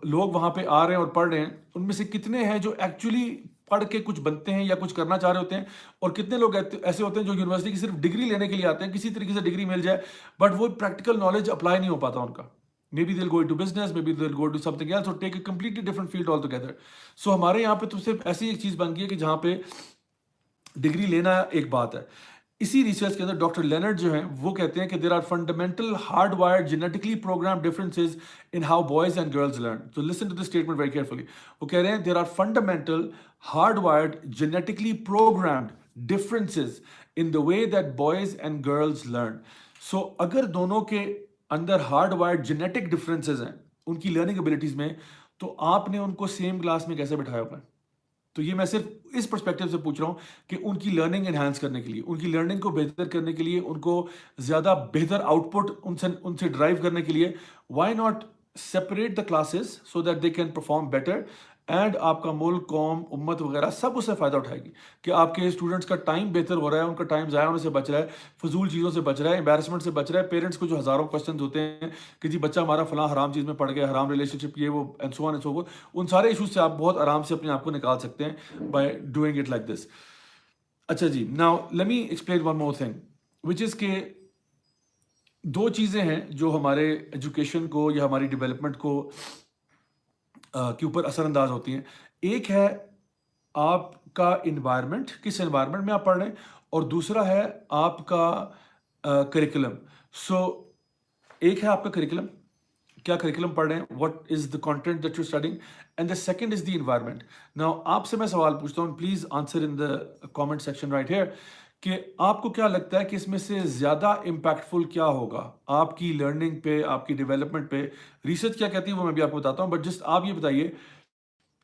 [SPEAKER 1] लोग वहाँ पे आ रहे हैं और पढ़ रहे हैं, उनमें से कितने हैं जो एक्चुअली पढ़ के कुछ बनते हैं या कुछ करना चाह रहे होते हैं, और कितने लोग ऐसे होते हैं जो यूनिवर्सिटी की सिर्फ डिग्री लेने के लिए आते हैं, किसी तरीके से डिग्री मिल जाए, बट वो प्रैक्टिकल नॉलेज अप्लाई नहीं हो पाता उनका। Maybe they'll go to business, maybe they'll go to something else, और take a completely different field all together. So हमारे यहाँ पे तो सिर्फ ऐसी एक चीज़ बन गई है कि जहाँ पे डिग्री लेना एक बात है। इसी रिसर्च के अंदर डॉक्टर लेनर्ड जो हैं वो कहते हैं कि there are fundamental hard wired genetically program differences in how boys and girls learn. तो listen to this statement very carefully. वो कह रहे हैं there are fundamental hard wired genetically programmed differences in the way that boys and girls learn. So अगर दोनों के अंदर hard wired genetic differences हैं उनकी लर्निंग एबिलिटीज में, तो आपने उनको सेम क्लास में कैसे बिठाया हुआ है? तो ये मैं सिर्फ इस पर्सपेक्टिव से पूछ रहा हूँ कि उनकी लर्निंग एनहांस करने के लिए, उनकी लर्निंग को बेहतर करने के लिए, उनको ज़्यादा बेहतर आउटपुट उनसे उनसे ड्राइव करने के लिए, why not separate the classes so that they can perform better, and आपका मुल्क, कौम, उम्मत वगैरह सब उससे फ़ायदा उठाएगी कि आपके स्टूडेंट्स का टाइम बेहतर हो रहा है, उनका टाइम ज़ाया होने से बच रहा है, फजूल चीज़ों से बच रहा है, एम्बैरसमेंट से बच रहा है। पेरेंट्स को जो हज़ारों क्वेश्चन होते हैं कि जी बच्चा हमारा फलां हराम चीज़ में पड़ गया, हराम रिलेशनशिप, ये वो, and so on and so fourth, उन सारे इशूज से आप बहुत आराम से अपने आप को निकाल सकते हैं by doing it like this. अच्छा जी, now let me explain one more thing, which is के दो चीज़ें हैं जो हमारे एजुकेशन को या हमारी डेवलपमेंट को के ऊपर असरअंदाज होती हैं। एक है आपका इन्वायरमेंट, किस इन्वायरमेंट में आप पढ़ रहे हैं, और दूसरा है आपका करिकुलम। सो एक है आपका करिकुलम, क्या करिकुलम पढ़ रहे हैं, what is the content that you studying, and the second is the environment. Now आपसे मैं सवाल पूछता हूँ, please answer in the comment section right here, कि आपको क्या लगता है कि इसमें से ज़्यादा इम्पैक्टफुल क्या होगा आपकी लर्निंग पे, आपकी डेवलपमेंट पे? रिसर्च क्या कहती है वो मैं भी आपको बताता हूँ, बट जस्ट आप ये बताइए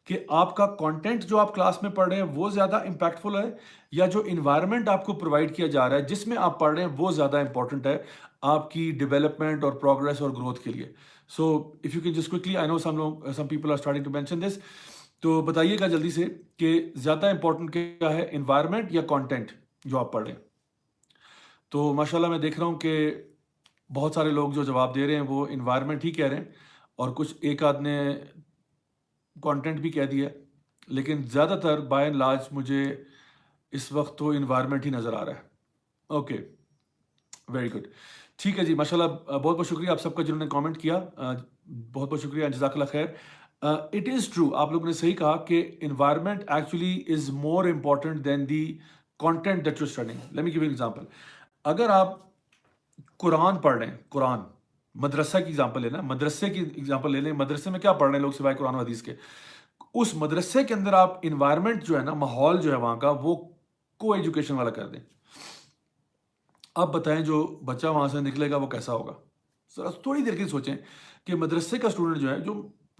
[SPEAKER 1] कि आपका कंटेंट जो आप क्लास में पढ़ रहे हैं वो ज़्यादा इम्पैक्टफुल है, या जो इन्वायरमेंट आपको प्रोवाइड किया जा रहा है जिसमें आप पढ़ रहे हैं वो ज़्यादा इंपॉर्टेंट है आपकी डेवलपमेंट और प्रोग्रेस और ग्रोथ के लिए? So if you can just quickly, I know some people are starting to mention this, तो बताइएगा जल्दी से कि ज़्यादा इंपॉर्टेंट क्या है, इन्वायरमेंट या कंटेंट जो आप पढ़ रहे हैं? तो माशाल्लाह मैं देख रहा हूँ कि बहुत सारे लोग जो जवाब दे रहे हैं वो इन्वायरमेंट ही कह रहे हैं, और कुछ एक आध ने कंटेंट भी कह दिया, लेकिन ज़्यादातर बाय एंड लार्ज मुझे इस वक्त तो इन्वायरमेंट ही नज़र आ रहा है। ओके, वेरी गुड, ठीक है जी, माशाल्लाह, बहुत बहुत शुक्रिया आप सबका जिन्होंने कमेंट किया, बहुत बहुत शुक्रिया, जज़ाकल्लाह खैर। इट इज़ ट्रू, आप लोगों ने सही कहा कि environment actually is more important than the content that you studying. Let me give you example. अगर आप कुरान पढ़ रहे हैं, कुरान, मदरसा की एग्जांपल लेना, मदरसे की एग्जांपल ले लें, मदरसे में क्या पढ़ रहे हैं लोग सिवाय कुरान और हदीस के? उस मदरसे के अंदर आप इन्वायरमेंट जो है ना, माहौल जो है वहाँ का, वो को एजुकेशन वाला कर दें। अब बताएं जो बच्चा वहाँ से निकलेगा वो कैसा होगा? ज़रा थोड़ी देर के लिए सोचें कि मदरसे का स्टूडेंट जो है, जो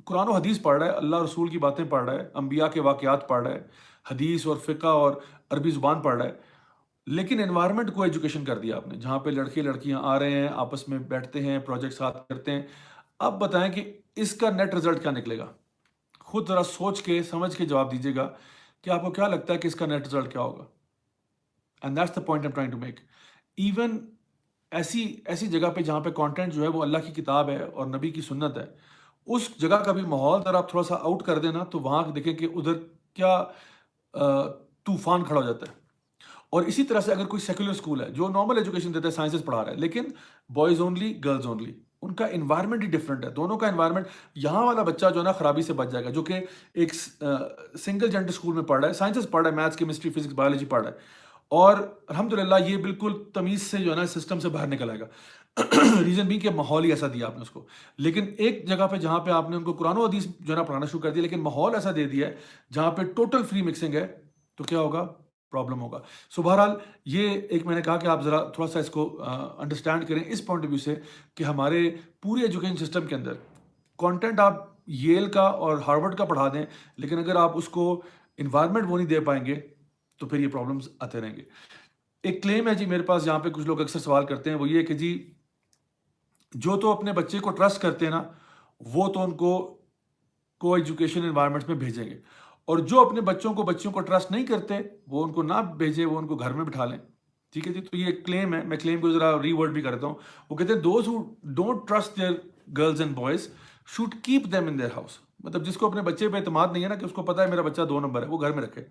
[SPEAKER 1] कुरान और हदीस पढ़ रहा है, अल्लाह रसूल की बातें पढ़ रहा है, अंबिया के वाक़यात पढ़ रहा है, हदीस और फ़िक़्ह और अरबी ज़ुबान पढ़ रहा है, लेकिन एनवायरनमेंट को एजुकेशन कर दिया आपने, जहाँ पे लड़के लड़कियाँ आ रहे हैं, आपस में बैठते हैं, प्रोजेक्ट साथ करते हैं। अब बताएं कि इसका नेट रिजल्ट क्या निकलेगा? खुद ज़रा सोच के समझ के जवाब दीजिएगा कि आपको क्या लगता है कि इसका नेट रिजल्ट क्या होगा? And that's the point I am trying to make. Even ऐसी ऐसी जगह पे जहाँ पे कंटेंट जो है वो अल्लाह की किताब है और नबी की सुन्नत है, उस जगह का भी माहौल अगर आप थोड़ा सा आउट कर देना, तो वहाँ देखें कि उधर क्या तूफान खड़ा हो जाता है। और इसी तरह से अगर कोई सेकुलर स्कूल है जो नॉर्मल एजुकेशन देता है, साइंसेस पढ़ा रहा है, लेकिन बॉयज़ ओनली, गर्ल्स ओनली, उनका इन्वायरमेंट ही डिफरेंट है, दोनों का इन्वायरमेंट। यहाँ वाला बच्चा जो है ना खराबी से बच जाएगा, जो कि एक सिंगल जेंडर स्कूल में पढ़ रहा है, साइंसेस पढ़ रहा है, मैथ्स, केमिस्ट्री, फिजिक्स, बायोलॉजी पढ़ रहा है, और अल्हम्दुलिल्लाह ये बिल्कुल तमीज़ से जो है ना सिस्टम से बाहर निकल आएगा। रीज़न भी कि माहौल ही ऐसा दिया आपने उसको। लेकिन एक जगह पे जहाँ पे आपने उनको कुरान और हदीस जो है ना पढ़ाना शुरू कर दिया, लेकिन माहौल ऐसा दे दिया है जहाँ पे टोटल फ्री मिक्सिंग है, तो क्या होगा? प्रॉब्लम होगा। सो बहरहाल, ये एक मैंने कहा कि आप ज़रा थोड़ा सा इसको अंडरस्टैंड करें इस पॉइंट ऑफ व्यू से कि हमारे पूरे एजुकेशन सिस्टम के अंदर कंटेंट आप येल का और हार्वर्ड का पढ़ा दें, लेकिन अगर आप उसको इन्वायरमेंट वो नहीं दे पाएंगे, तो फिर ये प्रॉब्लम्स आते रहेंगे। एक क्लेम है जी मेरे पास, जहाँ पे कुछ लोग अक्सर सवाल करते हैं, वो ये कि जी जो तो अपने बच्चे को ट्रस्ट करते हैं ना, वो तो उनको को एजुकेशन एनवायरनमेंट्स में भेजेंगे। और जो अपने बच्चों को ट्रस्ट नहीं करते वो उनको ना भेजे, वो उनको घर में बिठा लें। ठीक है जी। तो ये क्लेम है, मैं क्लेम को जरा रीवर्ड भी करता हूँ। वो कहते हैं those who don't trust there girls and boys should keep them in their house. मतलब जिसको अपने बच्चे पे एतमाद नहीं है ना, कि उसको पता है मेरा बच्चा 2 नंबर है, वो घर में रखे।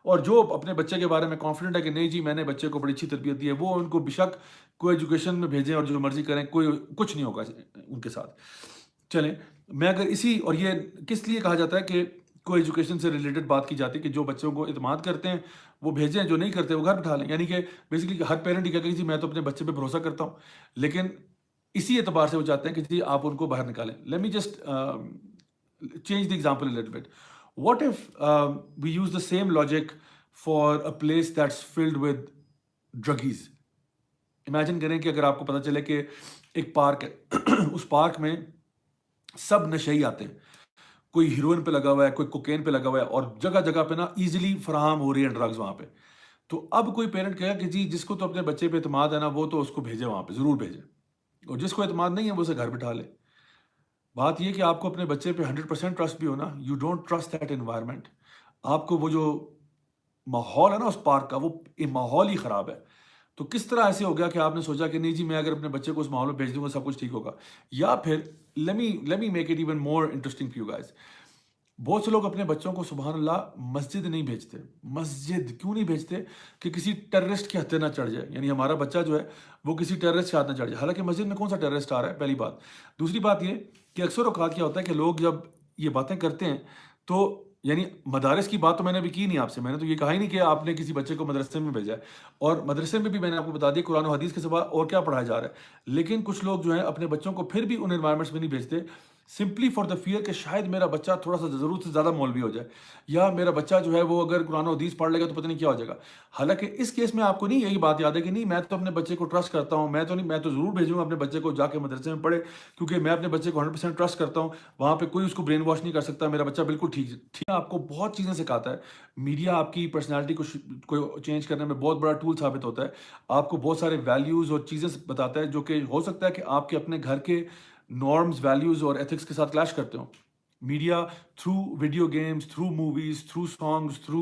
[SPEAKER 1] और जो अपने बच्चे के बारे में कॉन्फिडेंट है कि नहीं जी मैंने बच्चे को बड़ी अच्छी तरबियत दी है, वो उनको बेशक कोई एजुकेशन में भेजें और जो मर्जी करें, कोई कुछ नहीं होगा उनके साथ। चलें, मैं अगर इसी, और ये किस लिए कहा जाता है कि कोई एजुकेशन से रिलेटेड बात की जाती है कि जो बच्चों को इत्मीनान करते हैं वो भेजें, जो नहीं करते वो घर बिठा लें। यानी कि बेसिकली हर पेरेंट ही कहता है कि जी मैं तो अपने बच्चे पे भरोसा करता हूँ, लेकिन इसी एतबार से वो चाहते हैं कि जी आप उनको बाहर निकालें। Late me just change the example a little bit. What if we use the same logic for a place that's filled with druggies? Imagine करें कि अगर आपको पता चले कि एक पार्क है उस पार्क में सब नशेई आते हैं, कोई हीरोइन पे लगा हुआ है, कोई कोकेन पे लगा हुआ है, और जगह जगह पे ना इजीली फराहम हो रही है ड्रग्स वहां पे। तो अब कोई पेरेंट कहेगा कि जी जिसको तो अपने बच्चे पे एतमाद है ना, वो तो उसको भेजे वहां पे, जरूर भेजे, और जिसको एतमाद नहीं है वो उसे घर बिठा ले। बात ये कि आपको अपने बच्चे पे 100% ट्रस्ट भी हो ना, you don't trust that environment. आपको वो जो माहौल है ना उस पार्क का, वो ये माहौल ही खराब है। तो किस तरह ऐसे हो गया कि आपने सोचा कि नहीं जी मैं अगर अपने बच्चे को उस माहौल में भेज दूंगा सब कुछ ठीक होगा। या फिर let me make it even more interesting for you guys. बहुत से लोग अपने बच्चों को सुबहान अल्लाह मस्जिद नहीं भेजते। मस्जिद क्यों नहीं भेजते? कि किसी टेररिस्ट के हत्थे ना चढ़ जाए, यानी हमारा बच्चा जो है वो किसी टेररिस्ट के हाथ ना चढ़ जाए। हालांकि मस्जिद में कौन सा टेररिस्ट आ रहा है, पहली बात। दूसरी बात ये कि अक्सर औकात क्या होता है कि लोग जब ये बातें करते हैं तो, यानी मदारस की बात तो मैंने अभी की नहीं आपसे, मैंने तो ये कहा ही नहीं कि आपने किसी बच्चे को मदरसे में भेजा है। और मदरसे में भी मैंने आपको बता दिया कुरान और हदीस के सिवा और क्या पढ़ाया जा रहा है। लेकिन कुछ लोग जो है अपने बच्चों को फिर भी उन एनवायरमेंट्स में नहीं भेजते, सिंपली फॉर द फियर कि शायद मेरा बच्चा थोड़ा सा ज़रूरत से ज़्यादा मौलवी हो जाए, या मेरा बच्चा जो है वो अगर कुरान और हदीस पढ़ लेगा तो पता नहीं क्या हो जाएगा। हालांकि इस केस में आपको नहीं यही बात याद है कि नहीं मैं तो अपने बच्चे को ट्रस्ट करता हूँ, मैं तो ज़रूर भेजूंगा अपने बच्चे को जाके मदरसे में पढ़े, क्योंकि मैं अपने बच्चे को 100% ट्रस्ट करता हूँ, वहाँ पे कोई उसको ब्रेन वॉश नहीं कर सकता, मेरा बच्चा बिल्कुल ठीक ठीक। आपको बहुत चीज़ें सिखाता है मीडिया, आपकी पर्सनैलिटी को चेंज करने में बहुत बड़ा टूल साबित होता है। आपको बहुत सारे वैल्यूज़ और चीज़ें बताता है जो कि हो सकता है कि आपके अपने घर के नॉर्म्स, वैल्यूज और एथिक्स के साथ क्लैश करते हो। Media through video games, through movies, through songs, through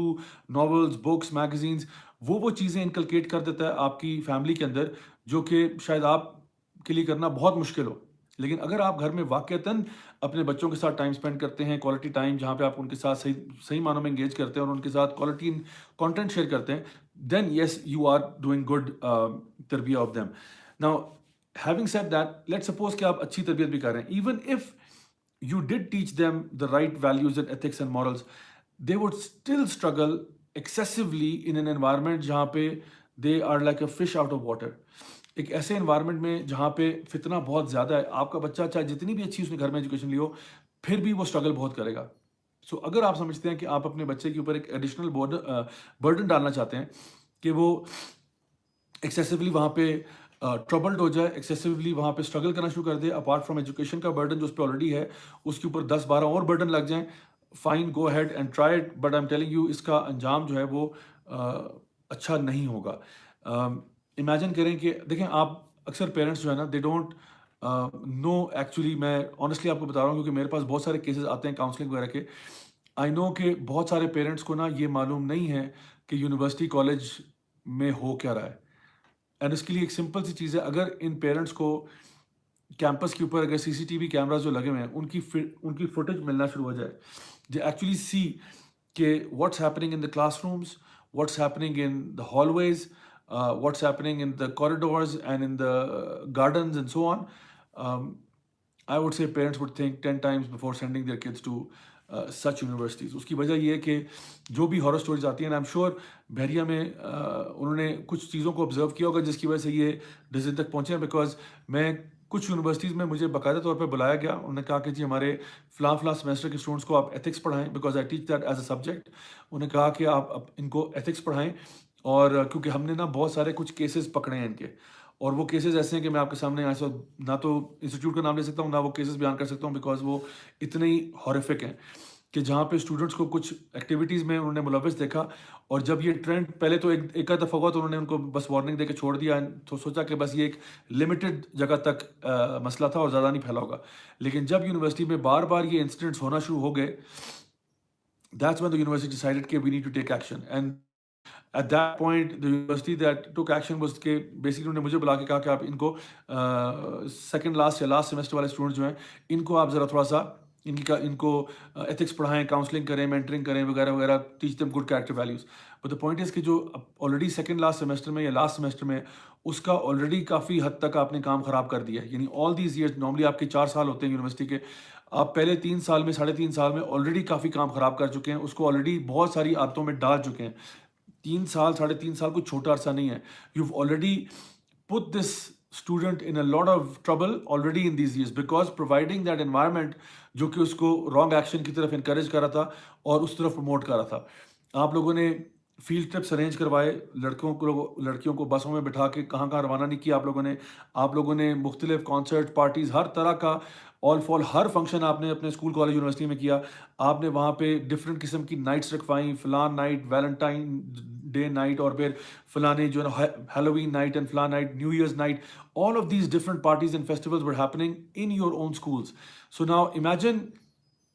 [SPEAKER 1] novels, books, magazines, वो चीज़ें इनकलकेट कर देता है आपकी फैमिली के अंदर, जो कि शायद आपके लिए करना बहुत मुश्किल हो। लेकिन अगर आप घर में वाकईतन अपने बच्चों के साथ टाइम स्पेंड करते हैं, क्वालिटी टाइम, जहाँ पे आप उनके साथ सही सही मानों में एंगेज करते हैं और उनके साथ क्वालिटी कंटेंट शेयर करते हैं, then yes you are doing good तरबिया of them. Now having said that, let's suppose कि आप अच्छी तरबियत भी कर रहे हैं, even if you did teach them the right values and ethics and morals, they would still struggle excessively in an environment जहाँ पे they are like a fish out of water। एक ऐसे environment में जहाँ पे फितना बहुत ज़्यादा है, आपका बच्चा चाहे जितनी भी अच्छी उसने घर में एजुकेशन ली हो, फिर भी वो स्ट्रगल बहुत करेगा। सो अगर आप समझते हैं कि आप अपने बच्चे के ऊपर एक एडिशनल बर्डन डालना चाहते हैं कि वो एक्सेसिवली वहाँ पे ट्रबल्ड हो जाए, एक्सेसिवली वहाँ पे स्ट्रगल करना शुरू कर दे, अपार्ट फ्रॉम एजुकेशन का बर्डन जो उस पर ऑलरेडी है उसके ऊपर 10-12 और बर्डन लग जाएं, fine, go ahead and try it, but I am telling you इसका अंजाम जो है वो अच्छा नहीं होगा। इमेजिन करें कि देखें, आप अक्सर पेरेंट्स जो है ना, दे डोंट नो एक्चुअली, मैं ऑनेस्टली आपको बता रहा हूँ क्योंकि मेरे पास बहुत सारे केसेस आते हैं काउंसलिंग वगैरह के। आई नो कि बहुत सारे पेरेंट्स को ना ये मालूम नहीं है कि यूनिवर्सिटी कॉलेज में हो क्या रहा है। एंड इसके लिए एक सिंपल सी चीज़ है, अगर इन पेरेंट्स को कैंपस के ऊपर अगर सीसीटीवी कैमरास जो लगे हुए हैं उनकी फुटेज मिलना शुरू हो जाए, दे एक्चुअली सी कि what's happening in the classrooms, what's happening in the hallways, what's happening in the corridors and in the gardens and so on, I would say parents would think 10 times before sending their kids to such universities. उसकी वजह ये है कि जो भी horror stories आती हैं, I am sure बहरिया में उन्होंने कुछ चीज़ों को ऑब्जर्व किया होगा जिसकी वजह से ये डिसीजन तक पहुँचे हैं। बिकॉज मैं कुछ यूनिवर्सिटीज़ में मुझे बाकायदा तौर पे बुलाया गया, उन्होंने कहा कि जी हमारे फ़लाँ सेमेस्टर के स्टूडेंट्स को आप एथिक्स पढ़ाएं, because I teach that as a subject. उन्होंने कहा कि आप इनको एथिक्स पढ़ाएं, और क्योंकि हमने ना बहुत सारे कुछ केसेस पकड़े हैं इनके, और वो केसेस ऐसे हैं कि मैं आपके सामने ऐसा ना तो इंस्टीट्यूट का नाम ले सकता हूँ, ना वो केसेस बयान कर सकता हूँ, बिकॉज वो इतने ही हॉरिफिक हैं कि जहाँ पे स्टूडेंट्स को कुछ एक्टिविटीज़ में उन्होंने मुलव्वस देखा, और जब ये ट्रेंड पहले तो एक आध दफ़ा हुआ तो उन्होंने उनको बस वार्निंग दे के छोड़ दिया, तो सोचा कि बस ये एक लिमिटेड जगह तक मसला था और ज़्यादा नहीं फैला होगा। लेकिन जब यूनिवर्सिटी में बार-बार ये इंसिडेंट्स होना शुरू हो गए, that's when the university decided कि we need to take action. And at that point the university that took action was के बेसिकली उन्होंने मुझे बुला के कहा कि आप इनको सेकंड लास्ट या लास्ट सेमेस्टर वाले स्टूडेंट्स जो हैं, इनको आप ज़रा थोड़ा-सा इनको एथिक्स पढ़ाएँ, काउंसलिंग करें, मेंटरिंग करें वगैरह-वगैरह, teach them good character values. But the point is कि जो ऑलरेडी सेकंड लास्ट सेमेस्टर में या लास्ट सेमेस्टर में, उसका ऑलरेडी काफ़ी हद तक आपने काम ख़राब कर दिया है। यानी ऑल दीज़ ईयर्स, नॉर्मली आपके 4 साल होते हैं यूनिवर्सिटी के, आप पहले 3 साल में, साढ़े 3 साल में ऑलरेडी काफ़ी काम ख़राब कर चुके हैं, उसको ऑलरेडी बहुत सारी आदतों में डाल चुके हैं। 3 साल, साढ़े 3 साल कोई छोटा अरसा नहीं है। You've already put this student in a lot of trouble already in these years because providing that environment जो कि उसको रॉन्ग एक्शन की तरफ इनकरेज कर रहा था और उस तरफ प्रमोट कर रहा था। आप लोगों ने फील्ड ट्रिप्स अरेंज करवाए, लड़कियों को बसों में बिठा के कहाँ रवाना नहीं किया आप लोगों ने मुख्तलिफ कॉन्सर्ट, पार्टीज़, हर तरह का ऑल फॉल हर फंक्शन आपने अपने स्कूल, कॉलेज, यूनिवर्सिटी में किया। आपने वहाँ पे डिफरेंट किस्म की नाइट्स रखवाई, फलान नाइट, वैलेंटाइन डे नाइट, और फिर फलाने जो है ना हैलोवीन नाइट एंड फलान night, new years night, all of these different parties and festivals were happening in your own schools. So now imagine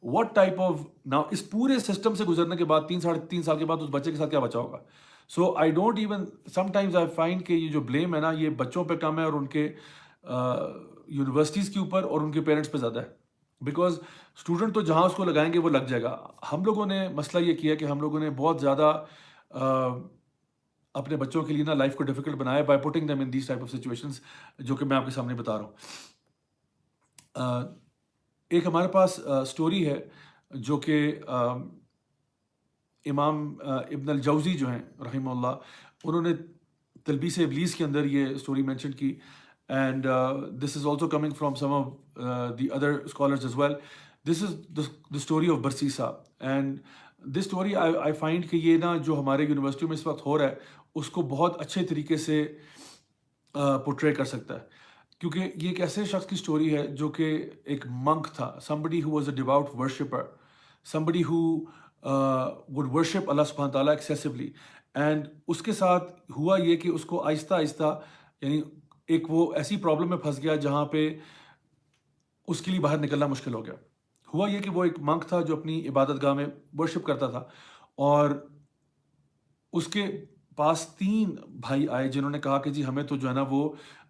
[SPEAKER 1] what type of, now इस पूरे system से गुजरने के बाद 3 साढ़े 3 साल के बाद उस बच्चे के साथ क्या बचा होगा? So I don't even sometimes I find कि ये जो ब्लेम है ना, ये बच्चों पे कम है और उनके यूनिवर्सिटीज़ के ऊपर और उनके पेरेंट्स पे ज़्यादा है। बिकॉज स्टूडेंट तो जहाँ उसको लगाएंगे वो लग जाएगा। हम लोगों ने मसला ये किया कि हम लोगों ने बहुत ज़्यादा अपने बच्चों के लिए ना लाइफ को डिफिकल्ट बनाया by putting them in these type of situations, जो कि मैं आपके सामने बता रहा हूँ। एक हमारे पास स्टोरी है जो कि इमाम इब्न अल जौज़ी जो हैं रहइमहुल्लाह, उन्होंने तलबीस इब्लीस के अंदर ये स्टोरी मेंशन की, and this is also coming from some of the other scholars as well. This is the story of Barsisa, and this story I find कि ये ना जो हमारे यूनिवर्सिटी में इस वक्त हो रहा है, उसको बहुत अच्छे तरीके से पोर्ट्रे कर सकता है। क्योंकि ये एक ऐसे शख्स की स्टोरी है जो कि एक मंक था, somebody who was a devout worshipper, somebody who would worship अल्लाह सुब्हान ताला excessively, and उसके साथ हुआ ये कि उसको आहिस्ता आहिस्ता, यानी एक वो ऐसी प्रॉब्लम में फंस गया जहाँ पे उसके लिए बाहर निकलना मुश्किल हो गया। हुआ ये कि वो एक मंक था जो अपनी इबादतगाह में वर्शिप करता था, और उसके पास 3 भाई आए जिन्होंने कहा कि जी हमें तो जो है ना वो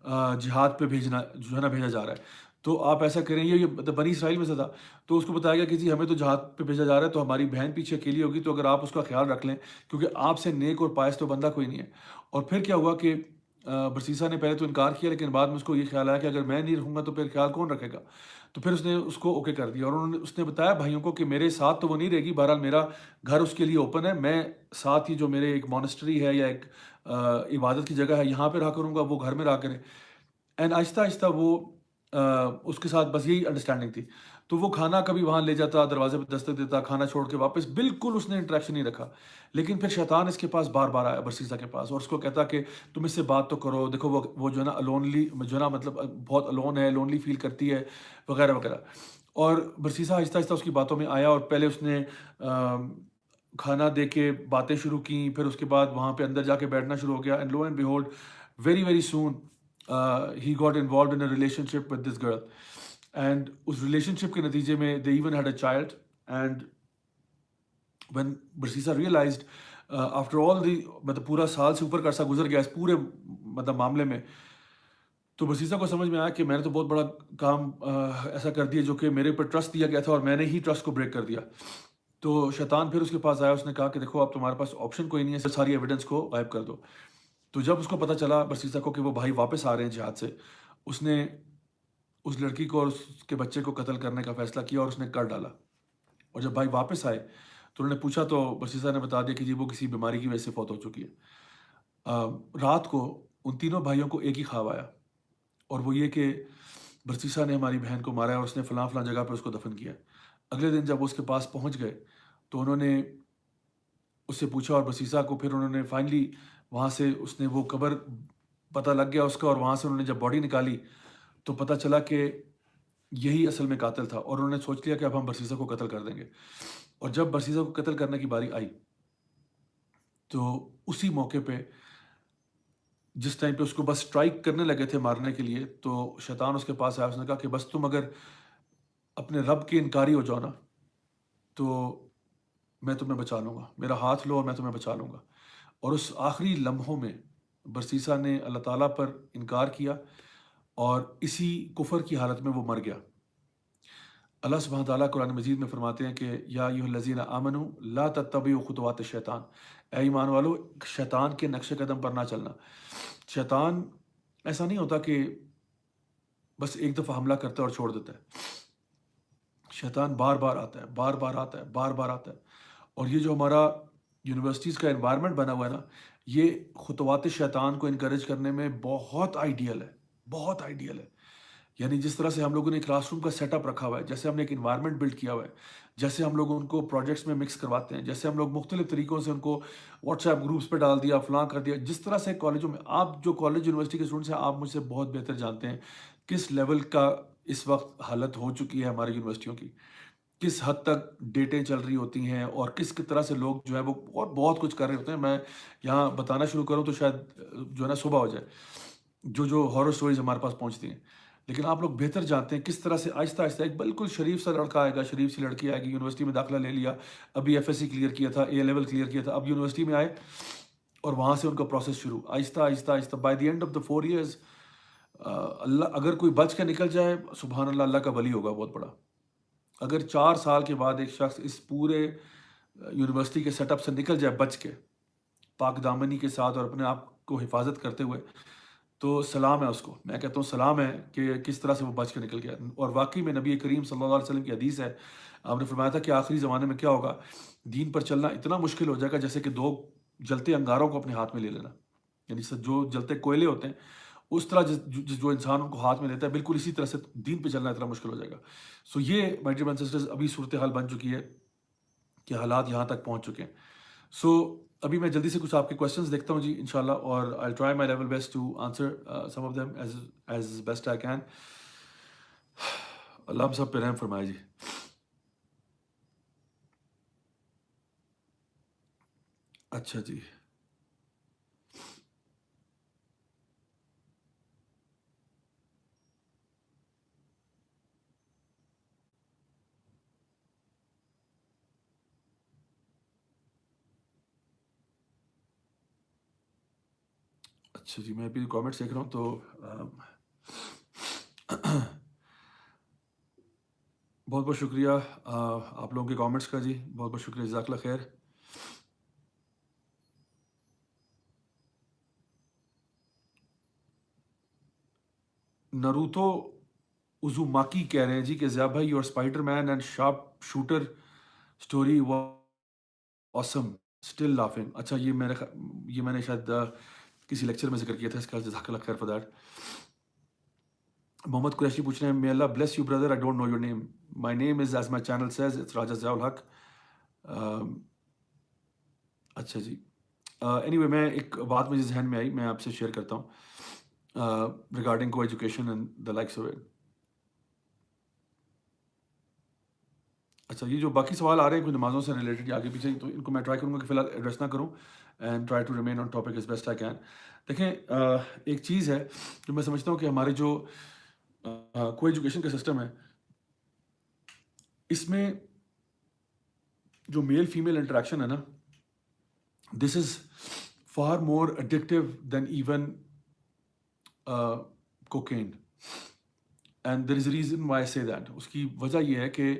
[SPEAKER 1] जिहाद पे भेजना जो है ना भेजा जा रहा है, तो आप ऐसा करें। ये मतलब बनी इसराइल में से था, तो उसको बताया गया कि जी हमें तो जिहाद पे भेजा जा रहा है, तो हमारी बहन पीछे अकेली होगी, तो अगर आप उसका ख्याल रख लें, क्योंकि आपसे नेक और पायस तो बंदा कोई नहीं है। और फिर क्या हुआ कि बरसीसा ने पहले तो इनकार किया, लेकिन बाद में उसको ये ख्याल आया कि अगर मैं नहीं रहूँगा तो फिर ख्याल कौन रखेगा। तो फिर उसने उसको ओके कर दिया, और उसने बताया भाइयों को कि मेरे साथ तो वो नहीं रहेगी, बहरहाल मेरा घर उसके लिए ओपन है, मैं साथ ही जो मेरे एक मॉनेस्ट्री है या एक इबादत की जगह है, यहाँ पे रहा करूँगा, वो घर में रहा करें। एंड आहिस्ता आहिस्ता वो उसके साथ बस यही अंडरस्टैंडिंग थी। तो वो खाना कभी वहाँ ले जाता, दरवाजे पे दस्तक देता, खाना छोड़ के वापस, बिल्कुल उसने इंटरेक्शन नहीं रखा। लेकिन फिर शैतान इसके पास बार बार आया, बरसीसा के पास, और उसको कहता कि तुम इससे बात तो करो, देखो वो जो है ना लोनली, जो है ना मतलब बहुत अलोन है, लोनली फील करती है, वगैरह वगैरह। और बरसीसा आहिस्ता आहिस्ता उसकी बातों में आया, और पहले उसने खाना दे के बातें शुरू की, फिर उसके बाद वहाँ पे अंदर जाके बैठना शुरू हो गया, and low and behold very very soon he got involved in a relationship with this girl, and उस relationship के नतीजे में they even had a child, and when बरसीसा realized after all the मतलब पूरा साल से ऊपर का अर्सा गुजर गया इस पूरे मतलब मामले में, तो बरसीसा को समझ में आया कि मैंने तो बहुत बड़ा काम ऐसा कर दिया जो कि मेरे ऊपर ट्रस्ट दिया गया था, और मैंने ही ट्रस्ट को ब्रेक कर दिया। तो शैतान फिर उसके पास आया, उसने कहा कि देखो अब तुम्हारे पास ऑप्शन कोई नहीं है, सारी एविडेंस को गायब कर दो। तो जब उसको पता चला बरसीसा को कि वो भाई वापस आ रहे हैं जिहाद से, उसने उस लड़की को और उसके बच्चे को कत्ल करने का फैसला किया, और उसने कर डाला। और जब भाई वापस आए तो उन्होंने पूछा, तो बरसीसा ने बता दिया कि जी वो किसी बीमारी की वजह से फौत हो चुकी है। रात को उन तीनों भाइयों को एक ही ख्वाब आया, और वो ये कि बरसीसा ने हमारी बहन को मारा है और उसने फ़लाँ फ़लाँ जगह पर उसको दफन किया। अगले दिन जब वो उसके पास पहुँच गए तो उन्होंने उससे पूछा, और बरसीसा को फिर उन्होंने फाइनली वहाँ से उसने वो कब्र पता लग गया उसका, और वहाँ से उन्होंने जब बॉडी निकाली तो पता चला कि यही असल में कातिल था, और उन्होंने सोच लिया कि अब हम बरसीसा को कत्ल कर देंगे। और जब बरसीसा को कत्ल करने की बारी आई, तो उसी मौके पे जिस टाइम पे उसको बस स्ट्राइक करने लगे थे मारने के लिए, तो शैतान उसके पास आया, उसने कहा कि बस तुम अगर अपने रब के इनकारी हो जाओ ना, तो मैं तुम्हें बचा लूँगा, मेरा हाथ लो और मैं तुम्हें बचा लूँगा। और उस आखिरी लम्हों में बरसीसा ने अल्लाह ताला पर इनकार किया और इसी कुफ़र की हालत में वो मर गया। अल्लाह सुब्हानहू तआला कुरान मजीद में फरमाते हैं कि या अय्युहल्लज़ीना आमनू ला तत्तबिउ खुतुवात शैतान, ऐ ईमान वालो शैतान के नक्शे कदम पर ना चलना। शैतान ऐसा नहीं होता कि बस एक दफ़ा हमला करता है और छोड़ देता है। शैतान बार-बार आता है, बार-बार आता है, बार-बार आता है। और ये जो हमारा यूनिवर्सिटीज़ का एनवायरनमेंट बना हुआ है ना, ये खुतवात शैतान को इनकरेज करने में बहुत आइडियल है, बहुत आइडियल है। यानी जिस तरह से हम लोगों ने क्लासरूम का सेटअप रखा हुआ है, जैसे हमने एक एनवायरनमेंट बिल्ड किया हुआ है, जैसे हम लोग उनको प्रोजेक्ट्स में मिक्स करवाते हैं, जैसे हम लोग मुख्तलिफ तरीकों से उनको व्हाट्सएप ग्रुप्स पे डाल दिया, फलां कर दिया। जिस तरह से कॉलेजों में, आप जो कॉलेज यूनिवर्सिटी के स्टूडेंट्स हैं, आप मुझसे बहुत बेहतर जानते हैं किस लेवल का इस वक्त हालत हो चुकी है हमारी यूनिवर्सिटियों की, किस हद तक डेटें चल रही होती हैं और किस तरह से लोग जो है वो बहुत बहुत कुछ कर रहे होते हैं। मैं यहाँ बताना शुरू करूँ तो शायद जो है ना सुबह हो जाए, जो हॉरर स्टोरीज हमारे पास पहुँचती हैं। लेकिन आप लोग बेहतर जानते हैं किस तरह से आहिस्ता आहिस्ता एक बिल्कुल शरीफ सा लड़का आएगा, शरीफ सी लड़की आएगी, यूनिवर्सिटी में दाखिला ले लिया, अभी एफएससी क्लियर किया था, ए लेवल क्लियर किया था, अब यूनिवर्सिटी में आए और वहाँ से उनका प्रोसेस शुरू, आहिस्ता आहिस्ता आहिस्ता by the end of the 4 years Allah, अगर कोई बच के निकल जाए, सुबहान अल्लाह, अल्लाह का वली होगा बहुत बड़ा। अगर 4 साल के बाद एक शख्स इस पूरे यूनिवर्सिटी के सेटअप से निकल जाए बच के, पाक दामनी के साथ और अपने आप को हिफाजत करते हुए, तो सलाम है उसको। मैं कहता हूँ सलाम है कि किस तरह से वो बच के निकल गया। और वाकई में नबी करीम सल्लल्लाहु अलैहि वसल्लम की हदीस है, आपने फरमाया था कि आखिरी ज़माने में क्या होगा, दीन पर चलना इतना मुश्किल हो जाएगा जैसे कि 2 जलते अंगारों को अपने हाथ में ले लेना। यानी जो जलते कोयले होते हैं, उस तरह जो इंसान उनको हाथ में लेता है, बिल्कुल इसी तरह से दीन पे चलना इतना मुश्किल हो जाएगा। सो ये my dear brothers and sisters, अभी सूरत हाल बन चुकी है कि हालात यहाँ तक पहुँच चुके हैं। सो अभी मैं जल्दी से कुछ आपके क्वेश्चंस देखता हूँ जी इंशाल्लाह, और I try my level best to answer some of them as best I can. अल्लाह हम सब पे रहम फरमाए जी। अच्छा जी, अच्छा जी, मैं अभी कमेंट्स देख रहा हूँ तो बहुत बहुत शुक्रिया आप लोगों के कमेंट्स का जी, बहुत बहुत शुक्रिया, जज़ाकल्लाह खैर। नरूतो उज़ुमाकी कह रहे हैं जी कि ज़िया भाई, your Spiderman and sharp shooter story awesome, still laughing. अच्छा, ये मैंने शायद किसी लेक्चर में जिक्र किया था इसका, जज़ाकल्लाह खैर फॉर दैट। मोहम्मद कुरैशी पूछ रहे हैं, मे अल्लाह bless you brother, I don't know your name, my name is as my channel says, it's Raja Ziaul Haq. अच्छा जी, एनीवे मैं एक बात मुझे ज़हन में आई, मैं आपसे शेयर करता हूँ रिगार्डिंग को education and the likes of it. अच्छा, ये जो बाकी सवाल आ रहे हैं कुछ नमाज़ों से रिलेटेड या आगे पीछे, तो इनको मैं ट्राई करूँगा कि फ़िलहाल एड्रेस ना करूँ and try to remain on topic as best I can. देखें, एक चीज़ है जो मैं समझता हूँ कि हमारे जो को एजुकेशन का सिस्टम है, इसमें जो मेल फीमेल इंटरेक्शन है ना, this is far more addictive than even cocaine, and there is a reason why I say that. उसकी वजह ये है कि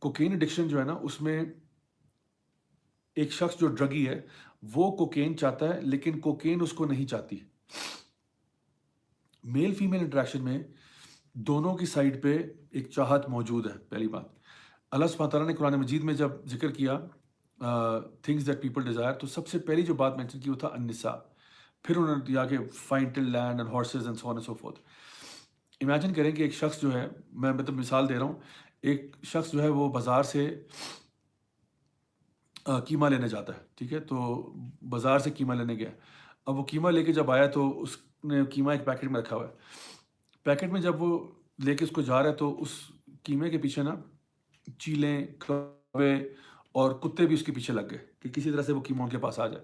[SPEAKER 1] कोकेन एडिक्शन जो है ना, उसमें एक शख्स जो ड्रगी है, वो कोकेन चाहता है लेकिन कोकेन उसको नहीं चाहती। मेल फीमेल इंटरेक्शन में दोनों की साइड पे एक चाहत मौजूद है, पहली बात। अल्लाह सुब्हानहू तआला ने कुरान मजीद में जब जिक्र किया थिंग्स दैट पीपल डिज़ायर, तो सबसे पहली जो बात मेंशन की वो था अन्निसा। फिर उन्होंने दिया कि fine till land and horses and so on and so fourth. Imagine करें कि एक शख्स जो है, मैं मतलब मिसाल दे रहा हूँ, एक शख्स जो है वो बाज़ार से कीमा लेने जाता है, ठीक है? तो बाज़ार से कीमा लेने गया। अब वो कीमा लेके जब आया तो उसने कीमा एक पैकेट में रखा हुआ है। पैकेट में जब वो लेके उसको जा रहा है तो उस कीमे के पीछे ना चीलें, कौवे और कुत्ते भी उसके पीछे लग गए कि किसी तरह से वो कीमा उनके पास आ जाए।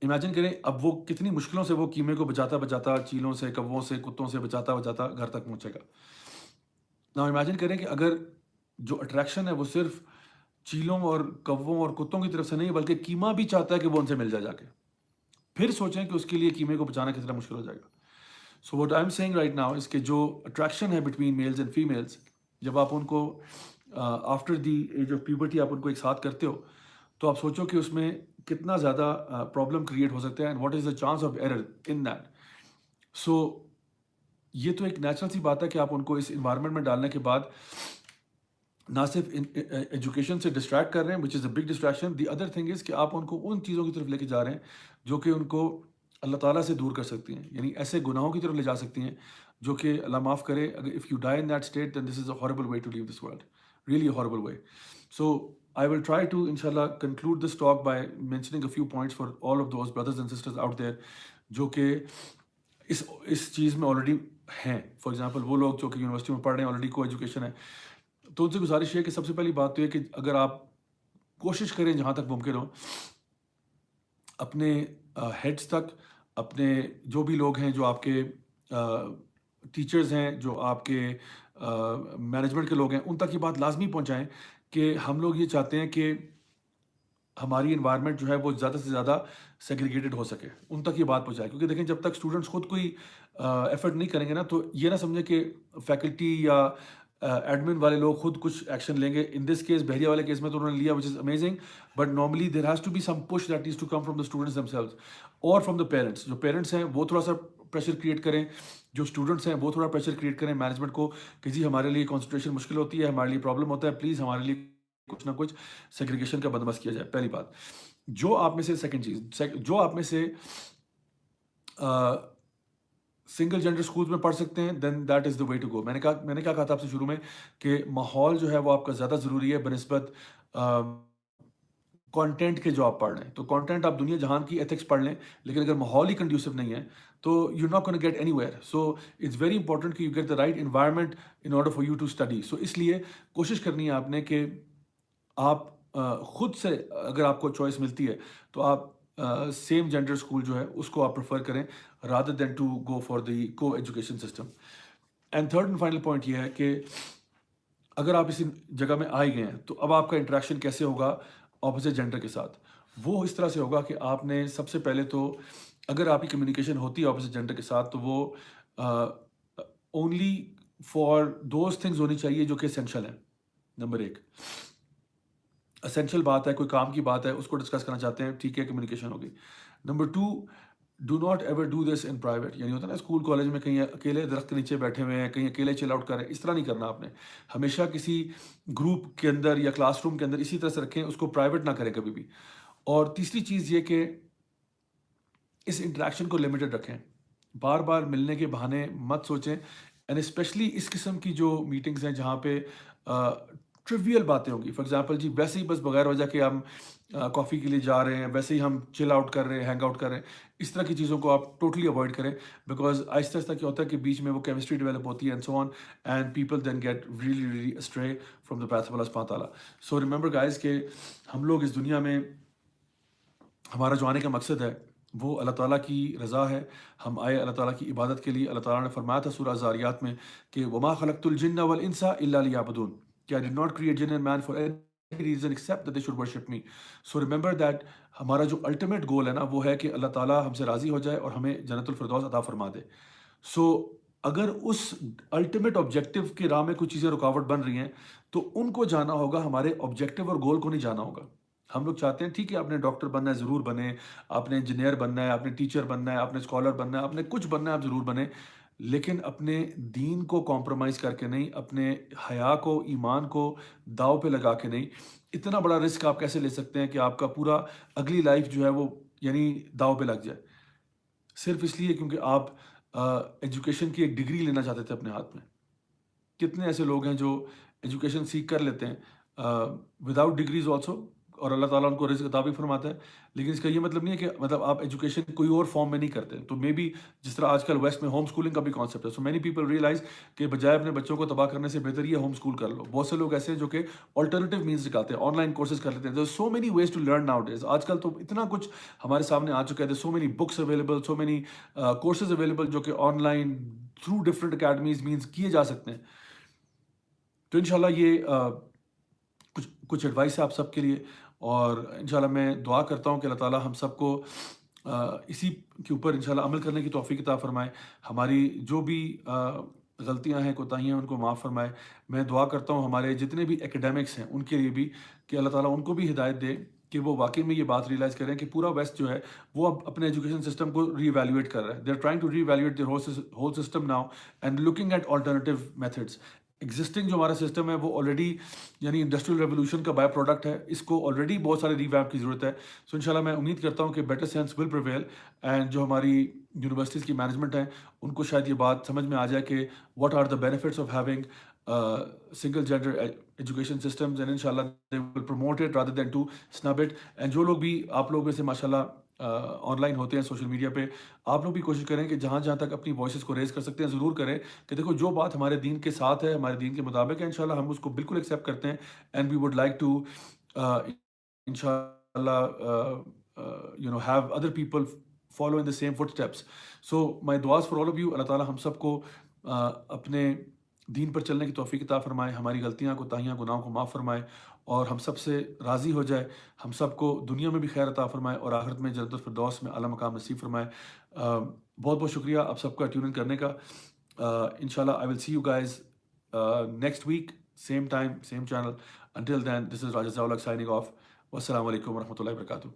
[SPEAKER 1] इमेजिन करें अब वो कितनी मुश्किलों से वो कीमे को बचाता-बचाता चीलों से, कौवों से, कुत्तों से बचाता-बचाता घर तक पहुँचेगा। नाउ इमेजिन करें कि अगर जो अट्रैक्शन है वो सिर्फ़ चीलों और कौवों और कुत्तों की तरफ से नहीं है बल्कि कीमा भी चाहता है कि वो उनसे मिल जाए जाके। फिर सोचें कि उसके लिए कीमे को बचाना कितना मुश्किल हो जाएगा। So what I am saying right now is कि जो अट्रैक्शन है बिटवीन मेल्स एंड फीमेल्स, जब आप उनको after the age of puberty आप उनको एक साथ करते हो, तो आप सोचो कि उसमें कितना ज़्यादा प्रॉब्लम क्रिएट हो सकता है and what is the chance of error in that. So ये तो एक नेचुरल सी बात है कि आप उनको इस एनवायरनमेंट में डालने के बाद ना सिर्फ एजुकेशन से डिस्ट्रैक्ट कर रहे हैं which is a big distraction, the other thing is कि आप उनको उन चीज़ों की तरफ लेके जा रहे हैं जो कि उनको अल्लाह ताला से दूर कर सकती हैं, यानी ऐसे गुनाहों की तरफ ले जा सकती हैं जो कि अल्लाह माफ़ करे, अगर if you die in that state then this is a horrible way to leave this world, really a horrible way. So I will try to इंशाल्लाह conclude this talk by mentioning a few points for all of those brothers and sisters out there जो कि इस चीज़ में already हैं। For example वो लोग जो कि यूनिवर्सिटी में पढ़ रहे हैं, ऑलरेडी को एजुकेशन है, तो उनसे गुजारिश है कि सबसे पहली बात तो ये कि अगर आप कोशिश करें जहाँ तक मुमकिन हो अपने हेड्स तक, अपने जो भी लोग हैं जो आपके टीचर्स हैं, जो आपके मैनेजमेंट के लोग हैं, उन तक ये बात लाजमी पहुँचाएं कि हम लोग ये चाहते हैं कि हमारी इन्वायरमेंट जो है वो ज़्यादा से ज़्यादा सेग्रीगेटेड हो सके, उन तक ये बात पहुँचाएँ। क्योंकि देखें जब तक स्टूडेंट्स खुद कोई एफर्ट नहीं करेंगे ना, तो ये ना समझें कि फैकल्टी या एडमिन वाले लोग खुद कुछ एक्शन लेंगे। इन दिस केस बहरिया वाले केस में तो उन्होंने लिया which is amazing, but normally there has to be some push that needs to come from the students themselves और फ्रॉम द पेरेंट्स। जो पेरेंट्स हैं वो थोड़ा-सा प्रेशर क्रिएट करें, जो स्टूडेंट्स हैं वो थोड़ा प्रेशर क्रिएट करें मैनेजमेंट को कि जी हमारे लिए कंसंट्रेशन मुश्किल होती है, हमारे लिए प्रॉब्लम होता है, प्लीज़ हमारे लिए कुछ ना कुछ सेग्रीगेशन का बंदोबस्त किया जाए, पहली बात। जो आप में से सेकंड चीज़ जो आप में से सिंगल जेंडर स्कूल्स में पढ़ सकते हैं then that is the way to go. मैंने क्या कहा था आपसे शुरू में कि माहौल जो है वो आपका ज़्यादा ज़रूरी है बनिस्बत कंटेंट के जो आप पढ़ रहे हैं। तो कंटेंट आप दुनिया जहान की एथिक्स पढ़ लें, लेकिन अगर माहौल ही कंड्यूसिव नहीं है तो you are not gonna get anywhere. So it's very important कि you get the right environment in order for you to study. So इसलिए कोशिश करनी है आपने कि आप खुद से अगर आपको चॉइस मिलती है तो आप सेम जेंडर स्कूल जो है उसको आप प्रेफर करें rather than to go for the coeducation system. And third and final point ये है कि अगर आप इसी जगह में आ ही गए हैं तो अब आपका इंटरेक्शन कैसे होगा ऑपोजिट जेंडर के साथ। वो इस तरह से होगा कि आपने सबसे पहले तो अगर आपकी कम्युनिकेशन होती है ऑपोजिट जेंडर के साथ तो वो ओनली फॉर दोज थिंग्स होनी चाहिए जो कि एसेंशियल है। नंबर एक एसेंशियल बात है, कोई काम की बात है, उसको डिस्कस करना चाहते हैं, ठीक है, कम्युनिकेशन होगी। Number two, do not ever do this in private, यानी होता है ना स्कूल कॉलेज में कहीं अकेले दरख्त के नीचे बैठे हुए हैं, कहीं अकेले चिल आउट कर रहे हैं, इस तरह नहीं करना आपने। हमेशा किसी ग्रुप के अंदर या क्लासरूम के अंदर इसी तरह से रखें, उसको प्राइवेट ना करें कभी भी। और तीसरी चीज़ ये कि इस इंटरेक्शन को लिमिटेड रखें, बार बार मिलने के बहाने मत सोचें, एंड स्पेशली इस किस्म की जो मीटिंग्स हैं जहाँ पे ट्रिवियल बातें होंगी। फॉर एग्जांपल जी वैसे ही बस बगैर वजह के हम कॉफ़ी के लिए जा रहे हैं, वैसे ही हम चिल आउट कर रहे हैं, हैंग आउट कर रहे हैं, इस तरह की चीज़ों को आप टोटली अवॉइड करें। बिकॉज आहिस्ता आहिस्ता क्या होता है कि बीच में वो केमिस्ट्री डेवलप होती है and so on, and people then get really really astray from the path of अल्लाह सुब्हानहू व तआला। सो रिमेंबर गाइस के हम लोग इस दुनिया में हमारा जो आने का मकसद है वो अल्लाह ताला की रज़ा है। हम आए अल्लाह ताला की इबादत के लिए। अल्लाह ताला ने फरमाया था सूरह ज़ारियात में कि वमा खलक़तुल जिन्ना वल इंसा इल्ला लियअबुदून, कि I did not create jinn and man for any reason except that they should worship me. So remember that हमारा जो अल्टीमेट गोल है ना वो है कि अल्लाह ताला हमसे राज़ी हो जाए और हमें जन्नतुल फिरदौस अता फरमा दे। सो अगर उस अल्टीमेट ऑब्जेक्टिव की राह में कुछ चीज़ें रुकावट बन रही हैं तो उनको जाना होगा, हमारे ऑब्जेक्टिव और गोल को नहीं जाना होगा। हम लोग चाहते हैं ठीक है आपने डॉक्टर बनना है ज़रूर बने, आपने इंजीनियर बनना है, आपने टीचर बनना है, आपने स्कॉलर बनना है, आपने कुछ बनना है, आप ज़रूर बने, लेकिन अपने दीन को कॉम्प्रोमाइज़ करके नहीं, अपने हया को, ईमान को दाव पे लगा के नहीं। इतना बड़ा रिस्क आप कैसे ले सकते हैं कि आपका पूरा अगली लाइफ जो है वो यानी दाव पे लग जाए सिर्फ इसलिए क्योंकि आप एजुकेशन की एक डिग्री लेना चाहते थे अपने हाथ में। कितने ऐसे लोग हैं जो एजुकेशन सीख कर लेते हैं विदाउट डिग्रीज ऑल्सो, और अल्लाह ताला उनको रिज़्क अता भी फरमाता है। लेकिन इसका ये मतलब नहीं है कि मतलब आप एजुकेशन कोई और फॉर्म में नहीं करते। तो मे बी जिस तरह आजकल वेस्ट में होम स्कूलिंग का भी कॉन्सेप्ट है। सो मैनी पीपल रियलाइज़ कि बजाय अपने बच्चों को तबाह करने से बेहतर ये होम स्कूल कर लो। बहुत से लोग ऐसे हैं जो कि अल्टरनेटिव मीन्स निकालते हैं, ऑनलाइन कोर्सेज़ कर लेते हैं। There are so many ways to learn nowadays. आजकल तो इतना कुछ हमारे सामने आ चुका है। There are so many books available, so many courses available जो कि online through different academies means किए जा सकते हैं। तो इंशाल्लाह ये कुछ कुछ एडवाइस है आप सबके लिए और इंशाल्लाह मैं दुआ करता हूँ कि अल्लाह ताला हम सबको इसी के ऊपर इंशाल्लाह अमल करने की तौफीक अता फरमाए। हमारी जो भी गलतियाँ हैं, कोताहियाँ हैं, उनको माफ़ फरमाए। मैं दुआ करता हूँ हमारे जितने भी एकेडमिक्स हैं, उनके लिए भी कि अल्लाह ताला उनको भी हिदायत दे कि वो वाक़ई में ये बात रियलाइज़ करें कि पूरा वेस्ट जो है, वो अब अपने एजुकेशन सिस्टम को रीवैल्यूएट कर रहा है। They are trying to reevaluate their whole system now and looking at alternative methods. Existing जो हमारा सिस्टम है वो ऑलरेडी यानी इंडस्ट्रियल रेवोल्यूशन का बाय प्रोडक्ट है। इसको ऑलरेडी बहुत सारे रिवैम्प की ज़रूरत है। सो इंशाल्लाह मैं उम्मीद करता हूँ कि better sense will prevail and जो हमारी यूनिवर्सिटीज़ की मैनेजमेंट है उनको शायद ये बात समझ में आ जाए कि what are the benefits of having single gender education systems and इंशाल्लाह they will promote it rather than to snub it. And जो लोग भी आप लोग में से माशाल्लाह ऑनलाइन होते हैं सोशल मीडिया पे, आप लोग भी कोशिश करें कि जहाँ जहाँ तक अपनी वॉइसेस को रेज कर सकते हैं ज़रूर करें कि देखो जो बात हमारे दीन के साथ है, हमारे दीन के मुताबिक है, इंशाल्लाह हम उसको बिल्कुल एक्सेप्ट करते हैं and we would like to इंशाल्लाह you know have other people follow in the same footsteps. So my दुआस फॉर ऑल ऑफ यू। अल्लाह ताला हम सबको अपने दीन पर चलने की तौफीक अता फरमाए, हमारी गलतियाँ, कोताहियाँ, गुनाहों को माफ़ फरमाए और हम सब से राज़ी हो जाए। हम सबको दुनिया में भी खैर अता फरमाए और आखिरत में जन्नतुल फिरदौस में आला मकाम नसीब फरमाए। बहुत बहुत शुक्रिया आप सबका ट्यून इन करने का। इंशाल्लाह I will see you guys next week, same time, same channel. Until then, this is Raja Zawlak signing off. Wassalamu alaikum warahmatullahi wabarakatuh.